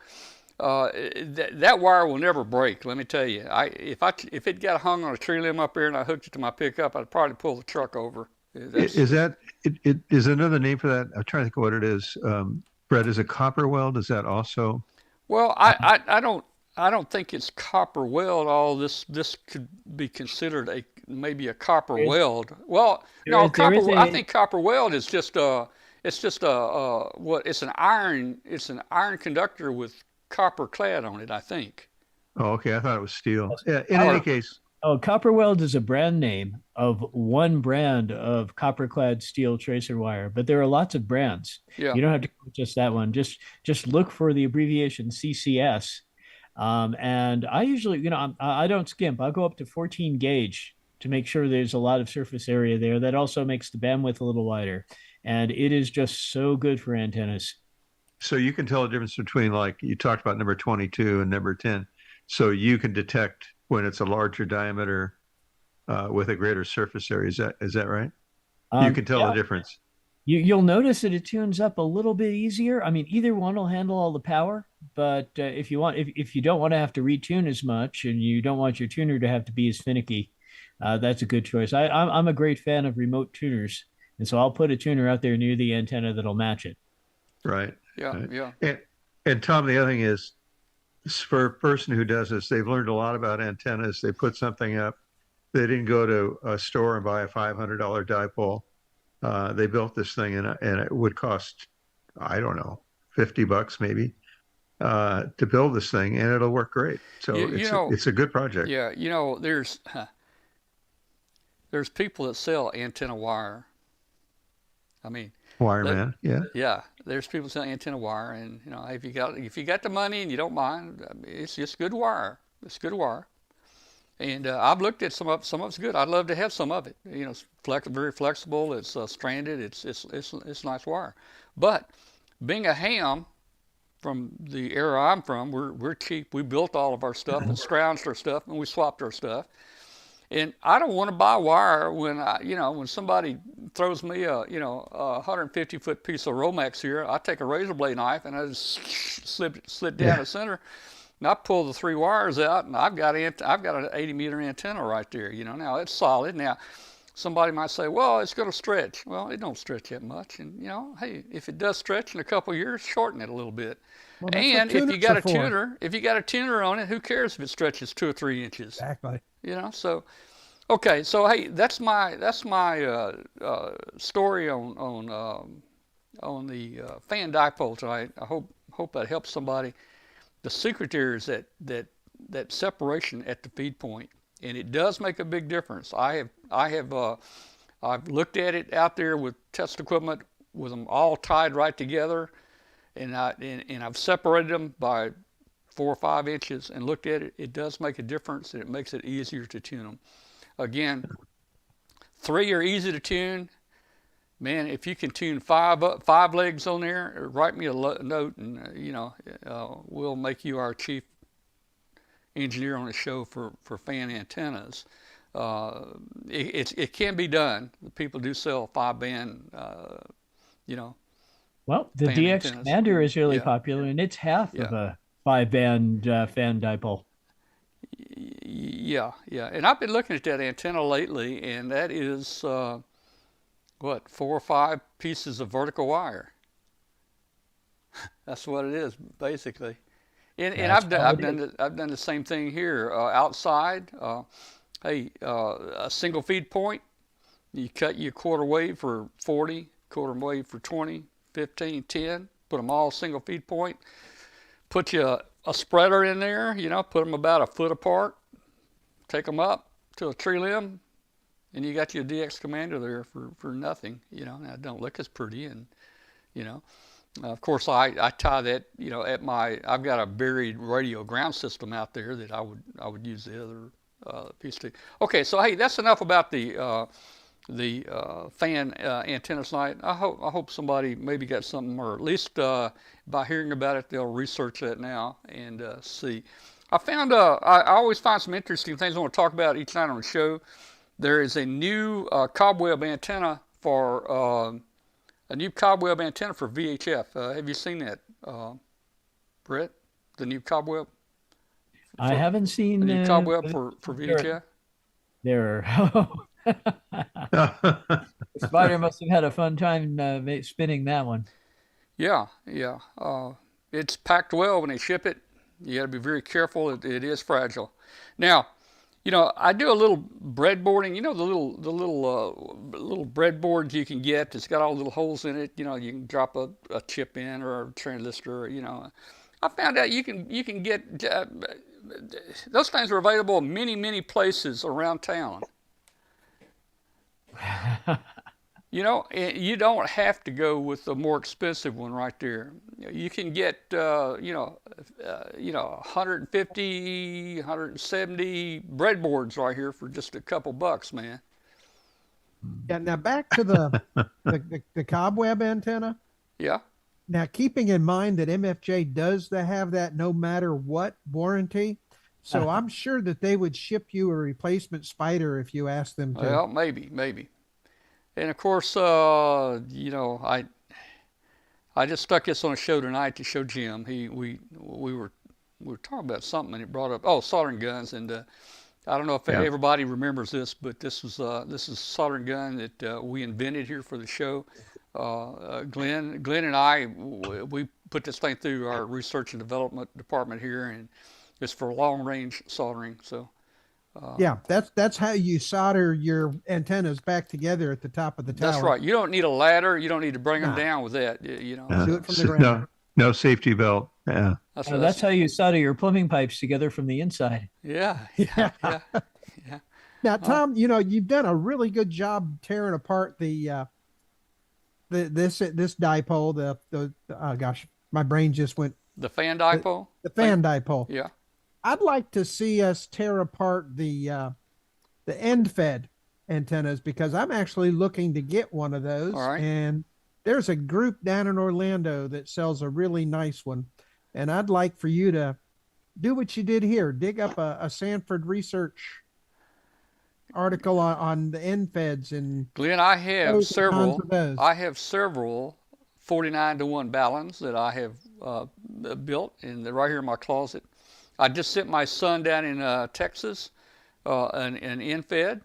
that wire will never break. Let me tell you. If it got hung on a tree limb up there and I hooked it to my pickup, I'd probably pull the truck over. Is another name for that? I'm trying to think of what it is. Brett, is it copper weld? Is that also? Well, I don't think it's copper weld. All this could be considered maybe a copper weld. Well, no, I think copper weld is just it's an iron conductor with copper clad on it, I think. Oh, okay. I thought it was steel. Yeah, in any case. Oh, copper weld is a brand name of one brand of copper-clad steel tracer wire, but there are lots of brands. Yeah. You don't have to go just that one. Just look for the abbreviation CCS. And I usually, I don't skimp. I'll go up to 14 gauge to make sure there's a lot of surface area there. That also makes the bandwidth a little wider. And it is just so good for antennas. So you can tell the difference between, like you talked about, number 22 and number 10. So you can detect when it's a larger diameter with a greater surface area. Is that right? You can tell the difference. You'll notice that it tunes up a little bit easier. I mean, either one will handle all the power, but if you don't want to have to retune as much and you don't want your tuner to have to be as finicky, that's a good choice. I'm a great fan of remote tuners, and so I'll put a tuner out there near the antenna that'll match it. Right. Yeah. Right. Yeah. And Tom, the other thing is, for a person who does this, they've learned a lot about antennas. They put something up. They didn't go to a store and buy a $500 dipole. They built this thing, and it would cost, I don't know, $50 maybe to build this thing, and it'll work great. So it's a good project. Yeah, there's there's people that sell antenna wire. I mean, Wireman, yeah. yeah, there's people selling antenna wire, and if you got the money and you don't mind, I mean, it's just good wire. It's good wire. And I've looked at some of it's good. I'd love to have some of it. It's very flexible. It's stranded. It's nice wire. But being a ham from the era I'm from, we're cheap. We built all of our stuff and scrounged our stuff, and we swapped our stuff. And I don't want to buy wire when when somebody throws me a 150-foot piece of Romex here. I take a razor blade knife and I just slid down the center. And I pull the 3 wires out, and I've got an 80-meter antenna right there. Now it's solid. Now, somebody might say, "Well, it's going to stretch." Well, it don't stretch that much, and hey, if it does stretch in a couple of years, shorten it a little bit. Well, and if you got a tuner on it, who cares if it stretches 2 or 3 inches? Exactly. So, okay, so hey, that's my story on the fan dipole tonight. I hope that helps somebody. The secret there is that separation at the feed point, and it does make a big difference. I've looked at it out there with test equipment with them all tied right together, and I've separated them by 4 or 5 inches and looked at it. It does make a difference, and it makes it easier to tune them. Again, 3 are easy to tune. Man, if you can tune 5 legs on there, write me a note, and we'll make you our chief engineer on the show for fan antennas. It can be done. People do sell 5-band. Well, the DX antennas. Commander is really popular, and it's half of a 5-band fan dipole. Yeah, and I've been looking at that antenna lately, and that is 4 or 5 pieces of vertical wire. That's what it is, basically. And I've done the same thing here outside. A single feed point. You cut your quarter wave for 40, quarter wave for 20, 15, 10. Put them all single feed point. Put you a spreader in there. Put them about a foot apart. Take them up to a tree limb. And you got your DX Commander there for nothing, Now it don't look as pretty, and of course I tie that, I've got a buried radio ground system out there that I would use the other piece to. Okay, so hey, that's enough about the fan antenna tonight. I hope somebody maybe got something, or at least by hearing about it, they'll research that now and see. I found I always find some interesting things I want to talk about each night on the show. There is a new cobweb antenna for VHF. Have you seen that, Brett? The new cobweb? I haven't seen the new cobweb for VHF. Spider must have had a fun time spinning that one. Yeah. It's packed well when they ship it. You got to be very careful. It is fragile. Now, I do a little breadboarding. The little breadboards you can get. It's got all the little holes in it. You can drop a chip in or a transistor. I found out you can get those things are available in many places around town. You don't have to go with the more expensive one right there. You can get 150, 170 breadboards right here for just a couple bucks, man. Yeah. Now back to the cobweb antenna. Yeah. Now, keeping in mind that MFJ does have that no matter what warranty, so I'm sure that they would ship you a replacement Spider if you asked them to. Well, maybe. And of course, I just stuck this on a show tonight to show Jim. We were talking about something, and it brought up soldering guns, and I don't know if everybody remembers this, but this is a soldering gun that we invented here for the show. Glenn and I, we put this thing through our research and development department here, and it's for long range soldering. So. That's how you solder your antennas back together at the top of the tower. That's right. You don't need a ladder. You don't need to bring them down with that. Do it from the ground. No safety belt. Yeah. That's how you solder your plumbing pipes together from the inside. Yeah. Now, Tom, you've done a really good job tearing apart this dipole. The gosh, my brain just went. The fan The, dipole? the fan dipole. Yeah. I'd like to see us tear apart the Infed antennas, because I'm actually looking to get one of those. All right. And there's a group down in Orlando that sells a really nice one. And I'd like for you to do what you did here, dig up a Standford research article on the Infeds. And Glenn, I have pros and cons several. of those. I have several 49-to-1 balance that I have built, and they're right here in my closet. I just sent my son down in Texas, an Infed,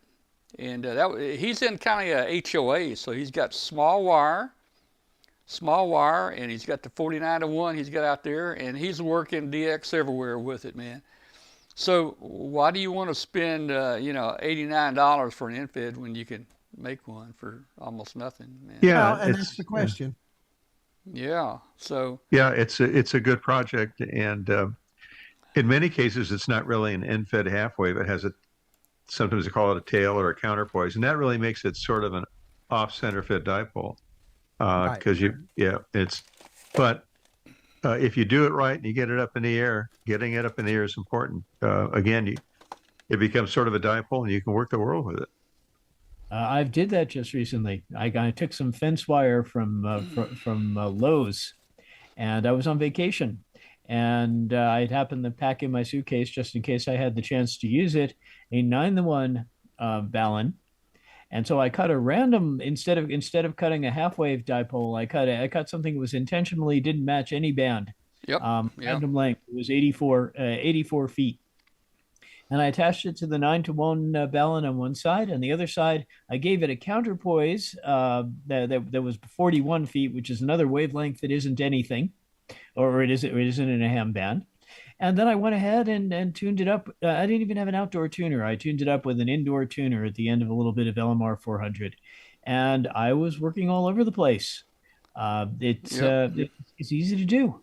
and he's in kind of a HOA, so he's got small wire, and he's got the 49-to-1 he's got out there, and he's working DX everywhere with it, man. So why do you want to spend $89 for an Infed when you can make one for almost nothing, man? Yeah, Well, and that's the question. Yeah. So yeah, it's a good project, and in many cases, it's not really an Infed half wave. It has sometimes they call it a tail or a counterpoise, and that really makes it sort of an off-center fit dipole. Because but if you do it right and you get it up in the air, getting it up in the air is important. Again, it becomes sort of a dipole, and you can work the world with it. I did that just recently. I took some fence wire from Lowe's, and I was on vacation, and I happened to pack in my suitcase just in case I had the chance to use it, a 9-to-1 balun. And so I cut a random, instead of cutting a half wave dipole, I cut something that was intentionally didn't match any band. Yep. Random length. It was 84 feet. And I attached it to the 9-to-1 balun on one side. On the other side, I gave it a counterpoise that was 41 feet, which is another wavelength that isn't anything, or it isn't in a ham band. And then I went ahead and tuned it up. I didn't even have an outdoor tuner. I tuned it up with an indoor tuner at the end of a little bit of LMR 400. And I was working all over the place. It's easy to do.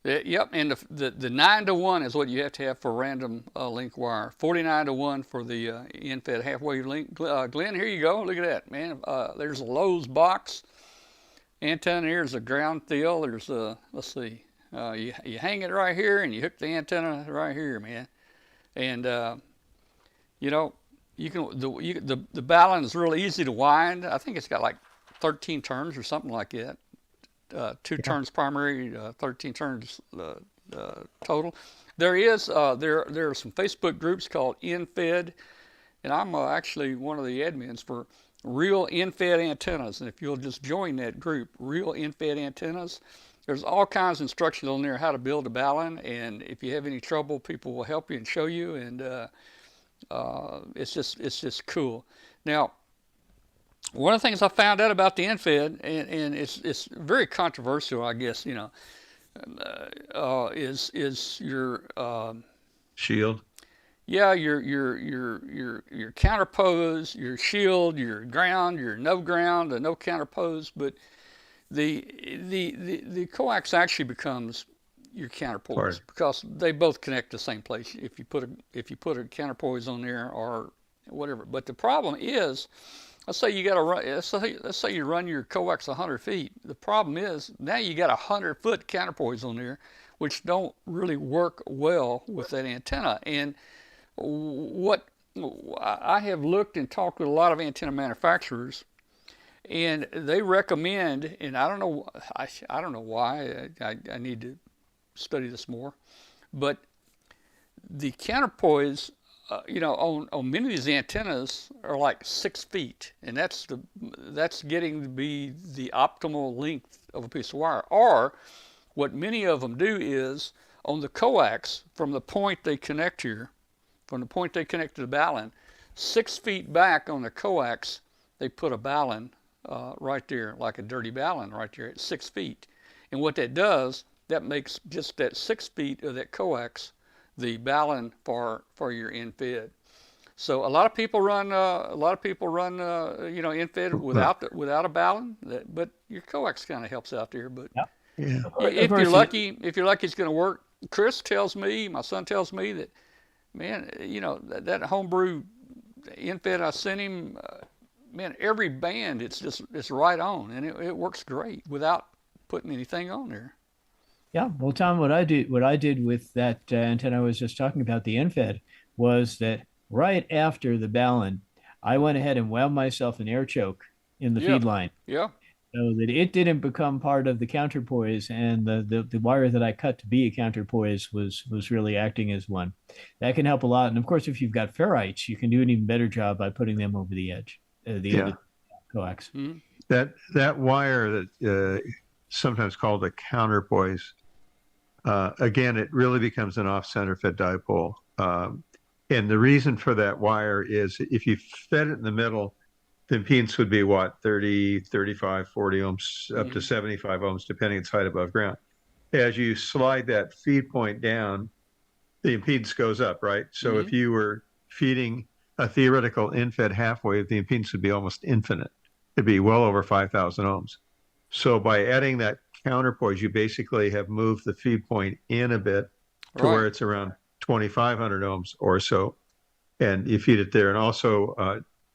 Yep, and the 9-to-1 is what you have to have for random link wire. 49-to-1 for the Infed half-wave link. Glenn, here you go. Look at that, man. There's a Lowe's box antenna. Here's a ground deal. There's let's see. You hang it right here, and you hook the antenna right here, man. And you can the balun is really easy to wind. I think it's got like 13 turns or something like that. 2 turns primary, 13 turns total. There are some Facebook groups called Infed, and I'm actually one of the admins for Real Infed Antennas. And if you'll just join that group, Real Infed Antennas, there's all kinds of instructions on there how to build a balun, and if you have any trouble, people will help you and show you, and it's just cool. Now, one of the things I found out about the Infed, and it's very controversial, I guess, is your Shield. Yeah, your counterpose, your shield, your ground, your no ground, no counterpose, but the coax actually becomes your counterpoise because they both connect to the same place if you put a counterpoise on there or whatever. But the problem is, let's say you run your coax 100 feet. The problem is now you got a 100-foot counterpoise on there, which don't really work well with that antenna. And what I have looked and talked with a lot of antenna manufacturers, and they recommend, and I don't know why, I need to study this more, but the counterpoise, on many of these antennas are like 6 feet, and that's getting to be the optimal length of a piece of wire. Or what many of them do is on the coax, from the point they connect here, from the point they connect to the balun, 6 feet back on the coax, they put a balun right there, like a dirty balun right there at 6 feet. And what that does, that makes just that 6 feet of that coax the balun for your Infed. So a lot of people run Infed without a balun, but your coax kind of helps out there. But if you're lucky, it's going to work. Chris tells me, my son tells me that, man, that homebrew Infed I sent him, man, every band it's right on, and it works great without putting anything on there. Yeah, well, Tom, what I did with that antenna I was just talking about, the Infed, was that right after the balun, I went ahead and wound myself an air choke in the Yeah, feed line yeah, so that it didn't become part of the counterpoise, and the wire that I cut to be a counterpoise was really acting as one. That can help a lot, and of course, if you've got ferrites, you can do an even better job by putting them over the edge, the end Yeah. of the coax. mm-hmm. That wire that sometimes called a counterpoise, again, it really becomes an off-center fed dipole. And the reason for that wire is if you fed it in the middle, the impedance would be what, 30, 35, 40 ohms, up to 75 ohms, depending on its height above ground. As you slide that feed point down, the impedance goes up, right? So if you were feeding a theoretical infed half wave, the impedance would be almost infinite. It'd be well over 5,000 ohms. So by adding that counterpoise, you basically have moved the feed point in a bit to where it's around 2,500 ohms or so, and you feed it there. And also,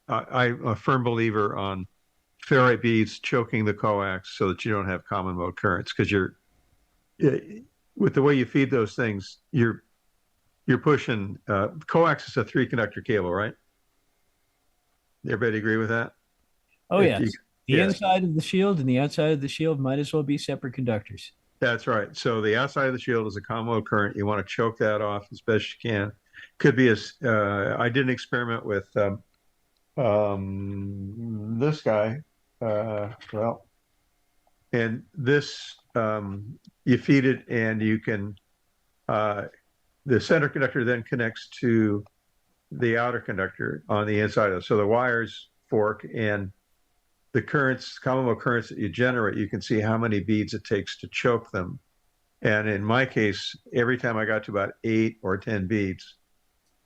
I'm a firm believer on ferrite beads choking the coax so that you don't have common mode currents, because with the way you feed those things, you're pushing. Coax is a 3-conductor cable, right? Everybody agree with that? Oh, If yes. The inside of the shield and the outside of the shield might as well be separate conductors. That's right. So the outside of the shield is a common mode current. You want to choke that off as best you can. Could be I did an experiment with this guy. And this, you feed it and you can, the center conductor then connects to the outer conductor on the inside of it. So the wires fork, and the currents, common mode currents that you generate, you can see how many beads it takes to choke them. And in my case, every time I got to about 8 or 10 beads,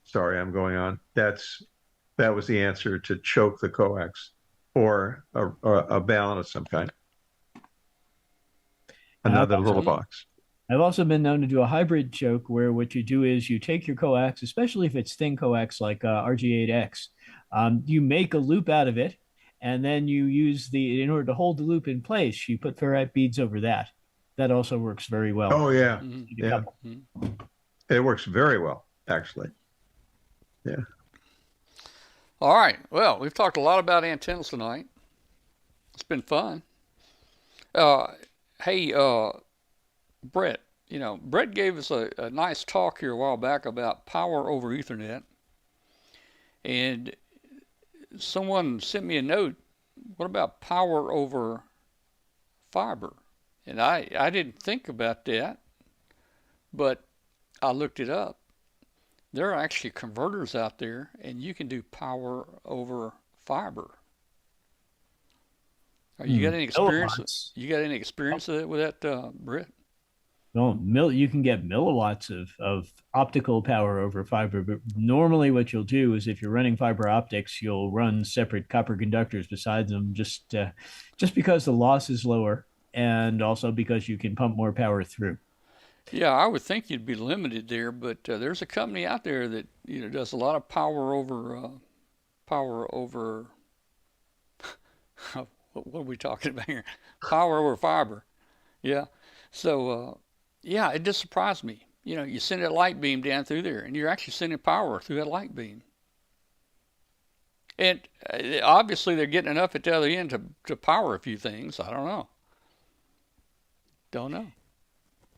sorry, I'm going on, that was the answer to choke the coax or a balun of some kind. Another little box. I've also been known to do a hybrid choke where what you do is you take your coax, especially if it's thin coax like RG8X, you make a loop out of it, and then you use in order to hold the loop in place, you put ferrite beads over that. That also works very well. Oh, yeah. Yeah. It works very well, actually. Yeah. All right. Well, we've talked a lot about antennas tonight. It's been fun. Hey, Brett, Brett gave us a nice talk here a while back about power over Ethernet. And someone sent me a note. What about power over fiber? And I didn't think about that, but I looked it up. There are actually converters out there, and you can do power over fiber. You got any experience? You got any experience with that, Britt? Well, you can get milliwatts of optical power over fiber, but normally what you'll do is if you're running fiber optics, you'll run separate copper conductors beside them, just because the loss is lower, and also because you can pump more power through. Yeah, I would think you'd be limited there, but there's a company out there that does a lot of power over what are we talking about here? Power over fiber. Yeah. So yeah, it just surprised me. You send a light beam down through there, and you're actually sending power through that light beam. And obviously they're getting enough at the other end to power a few things. I don't know. Don't know.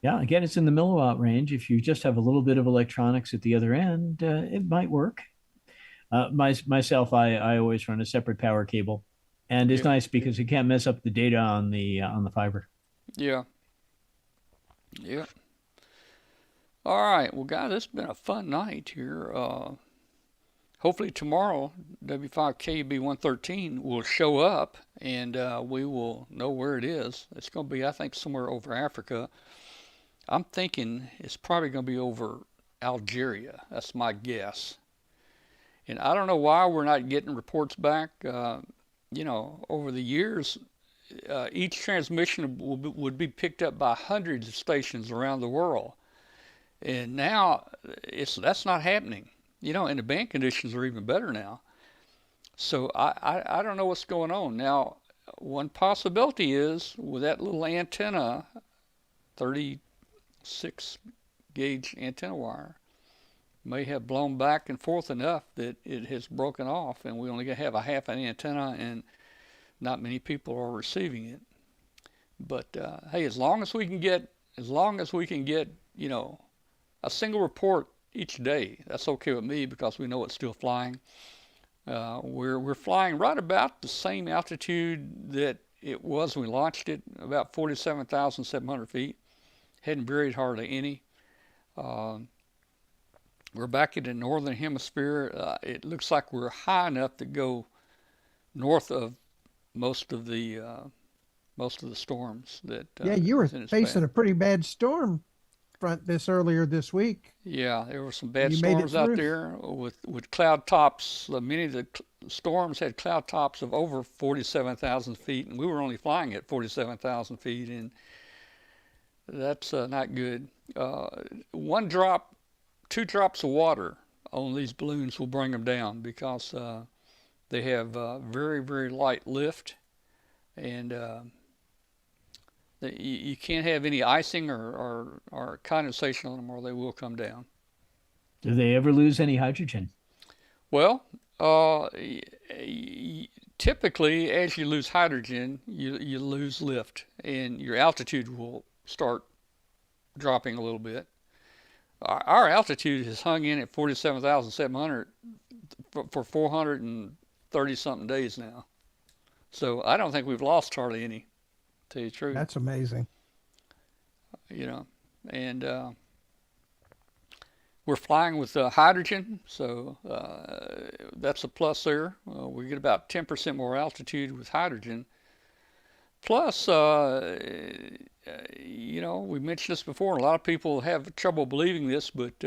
Yeah, again, it's in the milliwatt range. If you just have a little bit of electronics at the other end, it might work. Myself, I always run a separate power cable, and it's nice because it can't mess up the data on the fiber. Yeah. Yeah. All right. Well, guys, it's been a fun night here. Hopefully tomorrow, W5KUB113 will show up, and we will know where it is. It's going to be, I think, somewhere over Africa. I'm thinking it's probably going to be over Algeria. That's my guess. And I don't know why we're not getting reports back. Over the years, each transmission would be picked up by hundreds of stations around the world. And now that's not happening. And the band conditions are even better now. So I don't know what's going on. Now, one possibility is with that little antenna, 36 gauge antenna wire, may have blown back and forth enough that it has broken off, and we only have a half an antenna, and not many people are receiving it. But hey, as long as we can get, you know, a single report each day, that's okay with me because we know it's still flying. We're flying right about the same altitude that it was when we launched it, about 47,700 feet. Hadn't varied hardly any. We're back in the northern hemisphere. It looks like we're high enough to go north of most of the storms that. Yeah, you were facing a pretty bad storm front earlier this week. Yeah, there were some bad You made it storms out through? there with cloud tops. Many of the storms had cloud tops of over 47,000 feet, and we were only flying at 47,000 feet, and that's not good. One drop, 2 drops of water on these balloons will bring them down because they have very, very light lift, and you can't have any icing or condensation on them, or they will come down. Do they ever lose any hydrogen? Well, typically, as you lose hydrogen, you lose lift, and your altitude will start dropping a little bit. Our altitude has hung in at 47,700 for 430 something days now. So I don't think we've lost hardly any, to tell you the truth. That's amazing. You know, and we're flying with hydrogen, so that's a plus there. We get about 10% more altitude with hydrogen. Plus, you know, we mentioned this before, and a lot of people have trouble believing this, but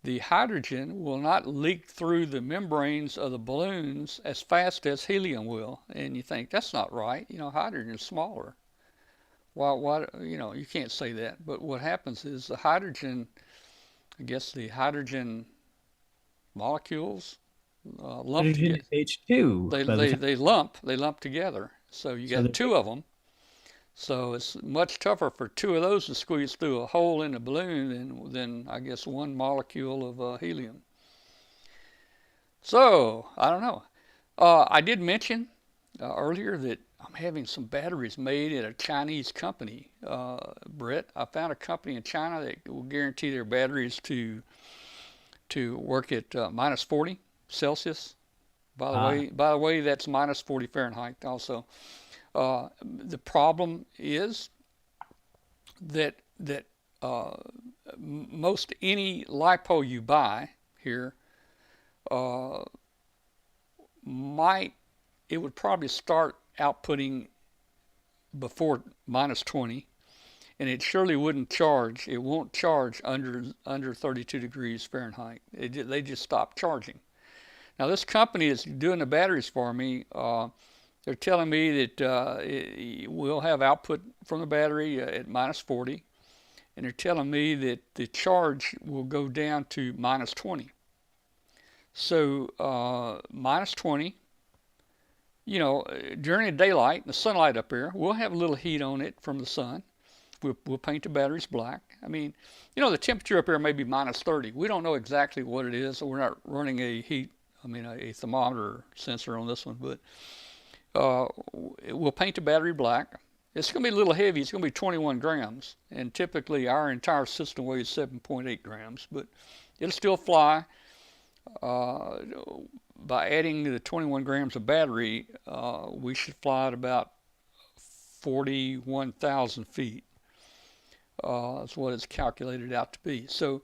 the hydrogen will not leak through the membranes of the balloons as fast as helium will. And you think, that's not right. You know, hydrogen is smaller. Why, you know, you can't say that. But what happens is the hydrogen, I guess the hydrogen molecules lump Hydrogen together. is H2. They lump together. So you got 2 of them. So it's much tougher for 2 of those to squeeze through a hole in the balloon than I guess 1 molecule of helium. So I don't know. I did mention earlier that I'm having some batteries made at a Chinese company. Brett, I found a company in China that will guarantee their batteries to work at minus 40 Celsius. By the way, that's minus 40 Fahrenheit also. The problem is that most any LiPo you buy here it would probably start outputting before minus 20, and it surely wouldn't charge. It won't charge under 32 degrees Fahrenheit. They just stop charging. Now this company is doing the batteries for me. They're telling me that we'll have output from the battery at minus 40, and they're telling me that the charge will go down to minus 20. So minus 20, you know, during the daylight, the sunlight up there, we'll have a little heat on it from the sun. We'll paint the batteries black. I mean, you know, the temperature up there may be minus 30. We don't know exactly what it is. So we're not running a thermometer sensor on this one, but we'll paint the battery black. It's going to be a little heavy. It's going to be 21 grams, and typically our entire system weighs 7.8 grams, but it'll still fly. By adding the 21 grams of battery, we should fly at about 41,000 feet. That's what it's calculated out to be. So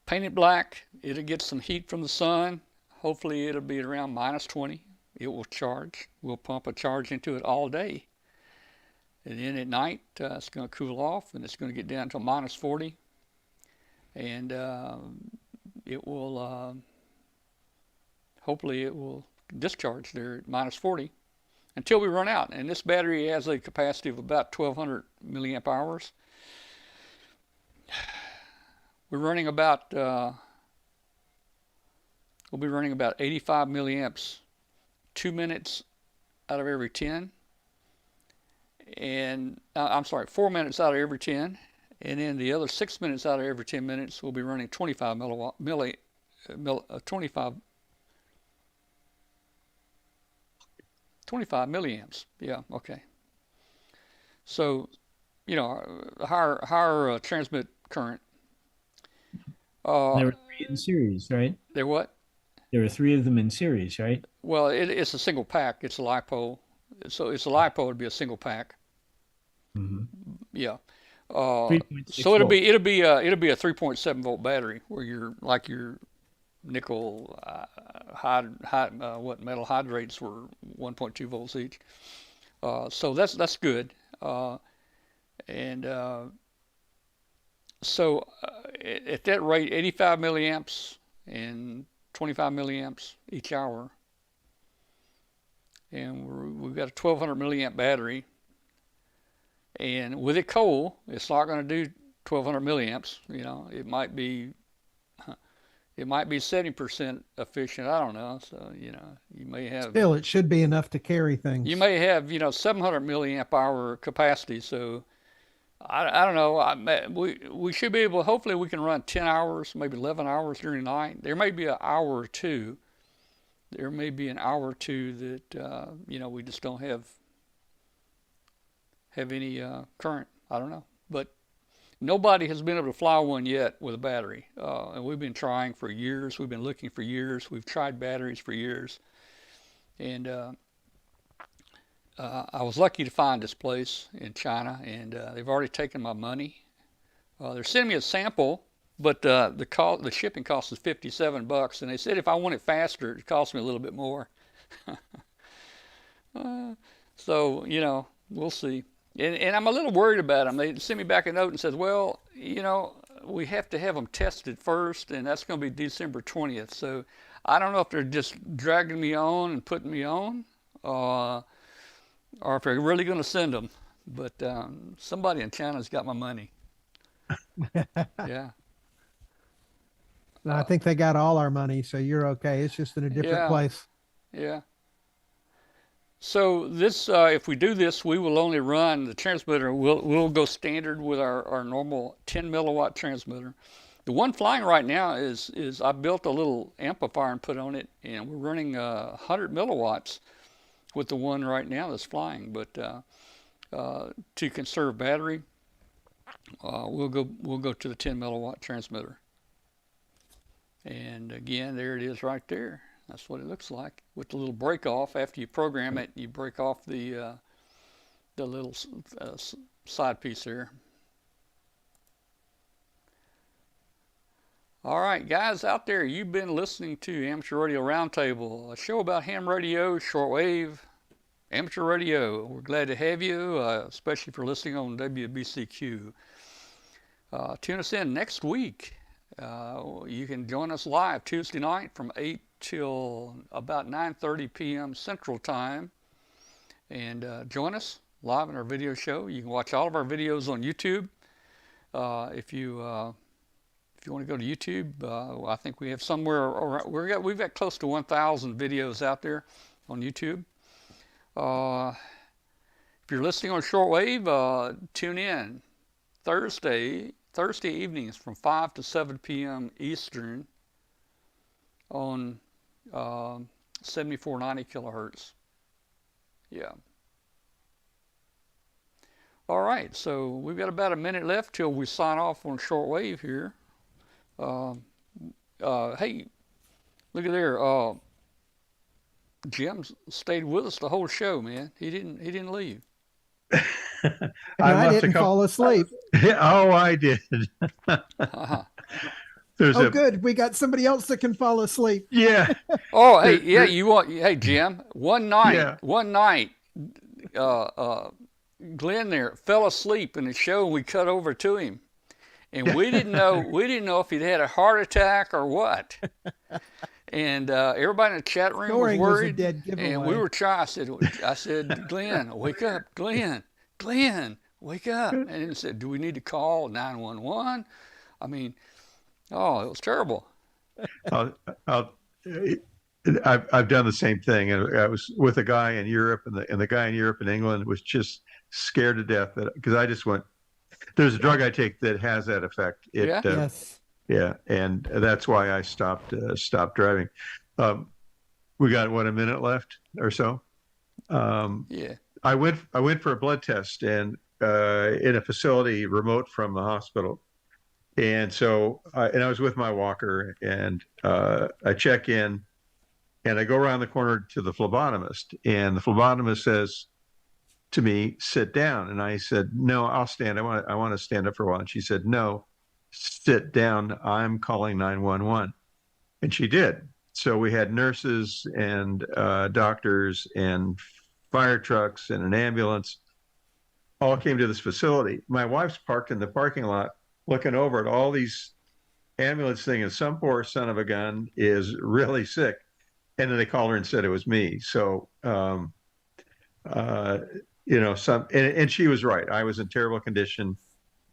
paint it black. It'll get some heat from the sun. Hopefully it'll be around minus 20. It will charge. We'll pump a charge into it all day. And then at night, it's going to cool off, and it's going to get down to minus 40. And it will, hopefully it will discharge there at minus 40 until we run out. And this battery has a capacity of about 1,200 milliamp hours. We're running about we'll be running about 85 milliamps, 2 minutes out of every 10. And I'm sorry, 4 minutes out of every 10. And then the other 6 minutes out of every 10 minutes, we'll be running 25 milliamps. Yeah, okay. So, higher transmit current. There were 3 in series, right? There what? There were 3 of them in series, right? Well, it's a single pack. It's a LiPo. So it's a LiPo. It'd be a single pack. Mm-hmm. Yeah. 3.6 So it'll volts. be a 3.7 volt battery where your nickel metal hydrates were 1.2 volts each. So that's good. So at that rate, 85 milliamps and 25 milliamps each hour, and we've got a 1200 milliamp battery. And with it cold, it's not going to do 1200 milliamps. It might be 70% efficient. I don't know. So you may have Still, it should be enough to carry things. you may have 700 milliamp hour capacity. So I don't know. We should be able. Hopefully, we can run 10 hours, maybe 11 hours during the night. There may be an hour or two. There may be an hour or two that we just don't have any current. I don't know, but nobody has been able to fly one yet with a battery, and we've been trying for years. We've been looking for years. We've tried batteries for years, and I was lucky to find this place in China, and they've already taken my money. They're sending me a sample, but the shipping cost is $57, and they said if I want it faster, it costs me a little bit more. So we'll see. And I'm a little worried about them. They sent me back a note and says, well, we have to have them tested first, and that's going to be December 20th. So I don't know if they're just dragging me on and putting me on, or if they're really going to send them. But somebody in China's got my money. Yeah. I think they got all our money, so you're okay. It's just in a different place. Yeah. So this, if we do this, we will only run the transmitter. We'll go standard with our normal 10 milliwatt transmitter. The one flying right now is I built a little amplifier and put on it, and we're running 100 milliwatts with the one right now that's flying. But to conserve battery, we'll go to the 10 milliwatt transmitter. And again, there it is right there. That's what it looks like with the little break off. After you program it, you break off the little side piece there. All right, guys out there, you've been listening to Amateur Radio Roundtable, a show about ham radio, shortwave, amateur radio. We're glad to have you, especially for listening on WBCQ. Tune us in next week. You can join us live Tuesday night from 8 till about 9:30 p.m. Central Time, and join us live in our video show. You can watch all of our videos on YouTube. If you want to go to YouTube, I think we have somewhere around, we've got close to 1,000 videos out there on YouTube. If you're listening on shortwave, tune in Thursday evenings from 5 to 7 p.m. Eastern on 7490 kilohertz. Yeah. All right, so we've got about a minute left till we sign off on shortwave here. Hey, look at there. Jim stayed with us the whole show, man. He didn't leave. I didn't fall asleep. Oh, I did. Uh-huh. Good. We got somebody else that can fall asleep. Yeah. Oh, hey, yeah. Hey, Jim. One night, Glenn there fell asleep in the show, and we cut over to him, and we didn't know if he'd had a heart attack or what. And everybody in the chat room Snoring was worried, was a dead giveaway. and we were trying. I said, Glenn, wake up, Glenn, wake up. And he said, do we need to call 911? I mean, oh, it was terrible. I'll I've done the same thing. And I was with a guy in Europe, and the guy in Europe and England was just scared to death because I just went. There's a drug I take that has that effect. Yeah. Yes. Yeah, and that's why I stopped driving. We got a minute left or so. Yeah. I went for a blood test and in a facility remote from the hospital, and so I was with my walker, and I check in, and I go around the corner to the phlebotomist, and the phlebotomist says to me, "Sit down," and I said, "No, I'll stand. I want to stand up for a while." And she said, "No, sit down. I'm calling 911." And she did. So we had nurses and doctors and fire trucks and an ambulance all came to this facility. My wife's parked in the parking lot looking over at all these ambulance thing, and some poor son of a gun is really sick. And then they called her and said it was me. So, and she was right. I was in terrible condition.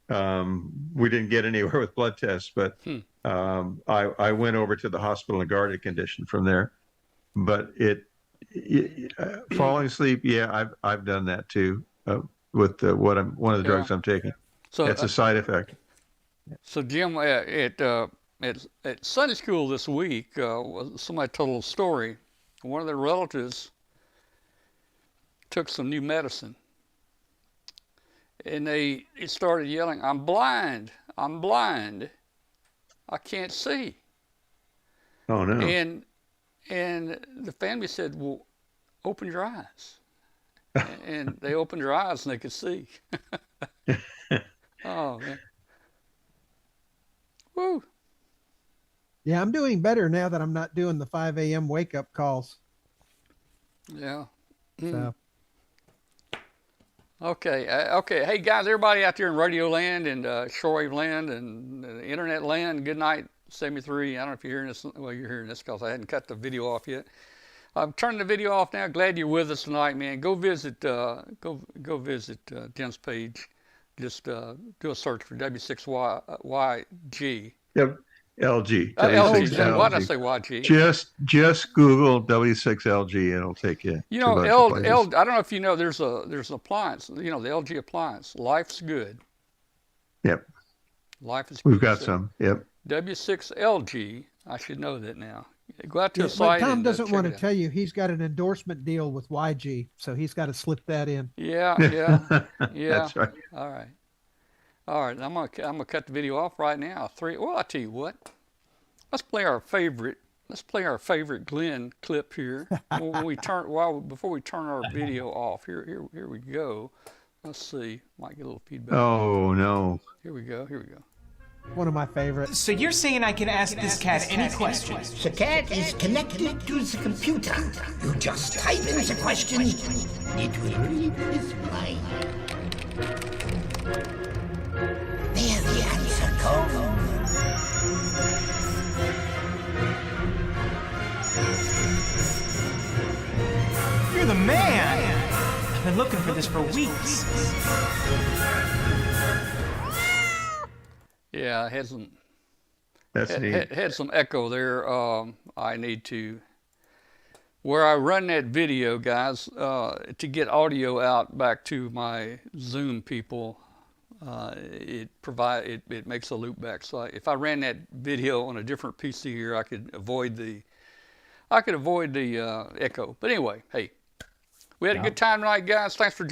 We didn't get anywhere with blood tests, but I went over to the hospital in a guarded condition from there. But falling asleep, yeah, I've done that too with one of the drugs I'm taking. So it's a side effect. So Jim, at Sunday school this week, somebody told a little story. One of their relatives took some new medicine, and they started yelling, "I'm blind! I'm blind! I can't see!" Oh no! And the family said, "Well, open your eyes." And they opened their eyes and they could see. Oh man! Woo! Yeah, I'm doing better now that I'm not doing the 5 a.m. wake up calls. Yeah. So. Okay. Okay. Hey guys, everybody out there in radio land and shortwave land and internet land. Good night, 73. I don't know if you're hearing this. Well, you're hearing this because I hadn't cut the video off yet. I'm turning the video off now. Glad you're with us tonight, man. Go visit. Go visit Jim's page. Just do a search for W6YG. Yep. LG. LG. Why did I say YG? Just Google W6LG and it'll take you. You know, I don't know if you know. There's an appliance. You know, the LG appliance. Life's good. Yep. Life is good. We've got some. Yep. W6LG. I should know that now. Go out to a site. But Tom doesn't want to tell you he's got an endorsement deal with YG, so he's got to slip that in. Yeah. That's right. All right. I'm gonna cut the video off right now. Well, I tell you what. Let's play our favorite Glenn clip here. Before we turn our video off. Here we go. Let's see. Might get a little feedback. Oh no. Here we go. One of my favorites. So you're saying I can ask this cat any question? The cat is connected to the computer. You just type in the question, it will read his mind. There the answer comes. You're the man! I've been looking for this for weeks. Yeah, had some echo there. I need to, where I run that video, guys, to get audio out back to my Zoom people. It makes a loop back. So if I ran that video on a different PC here, I could avoid the echo. But anyway, hey, we had a good time tonight, guys. Thanks for joining.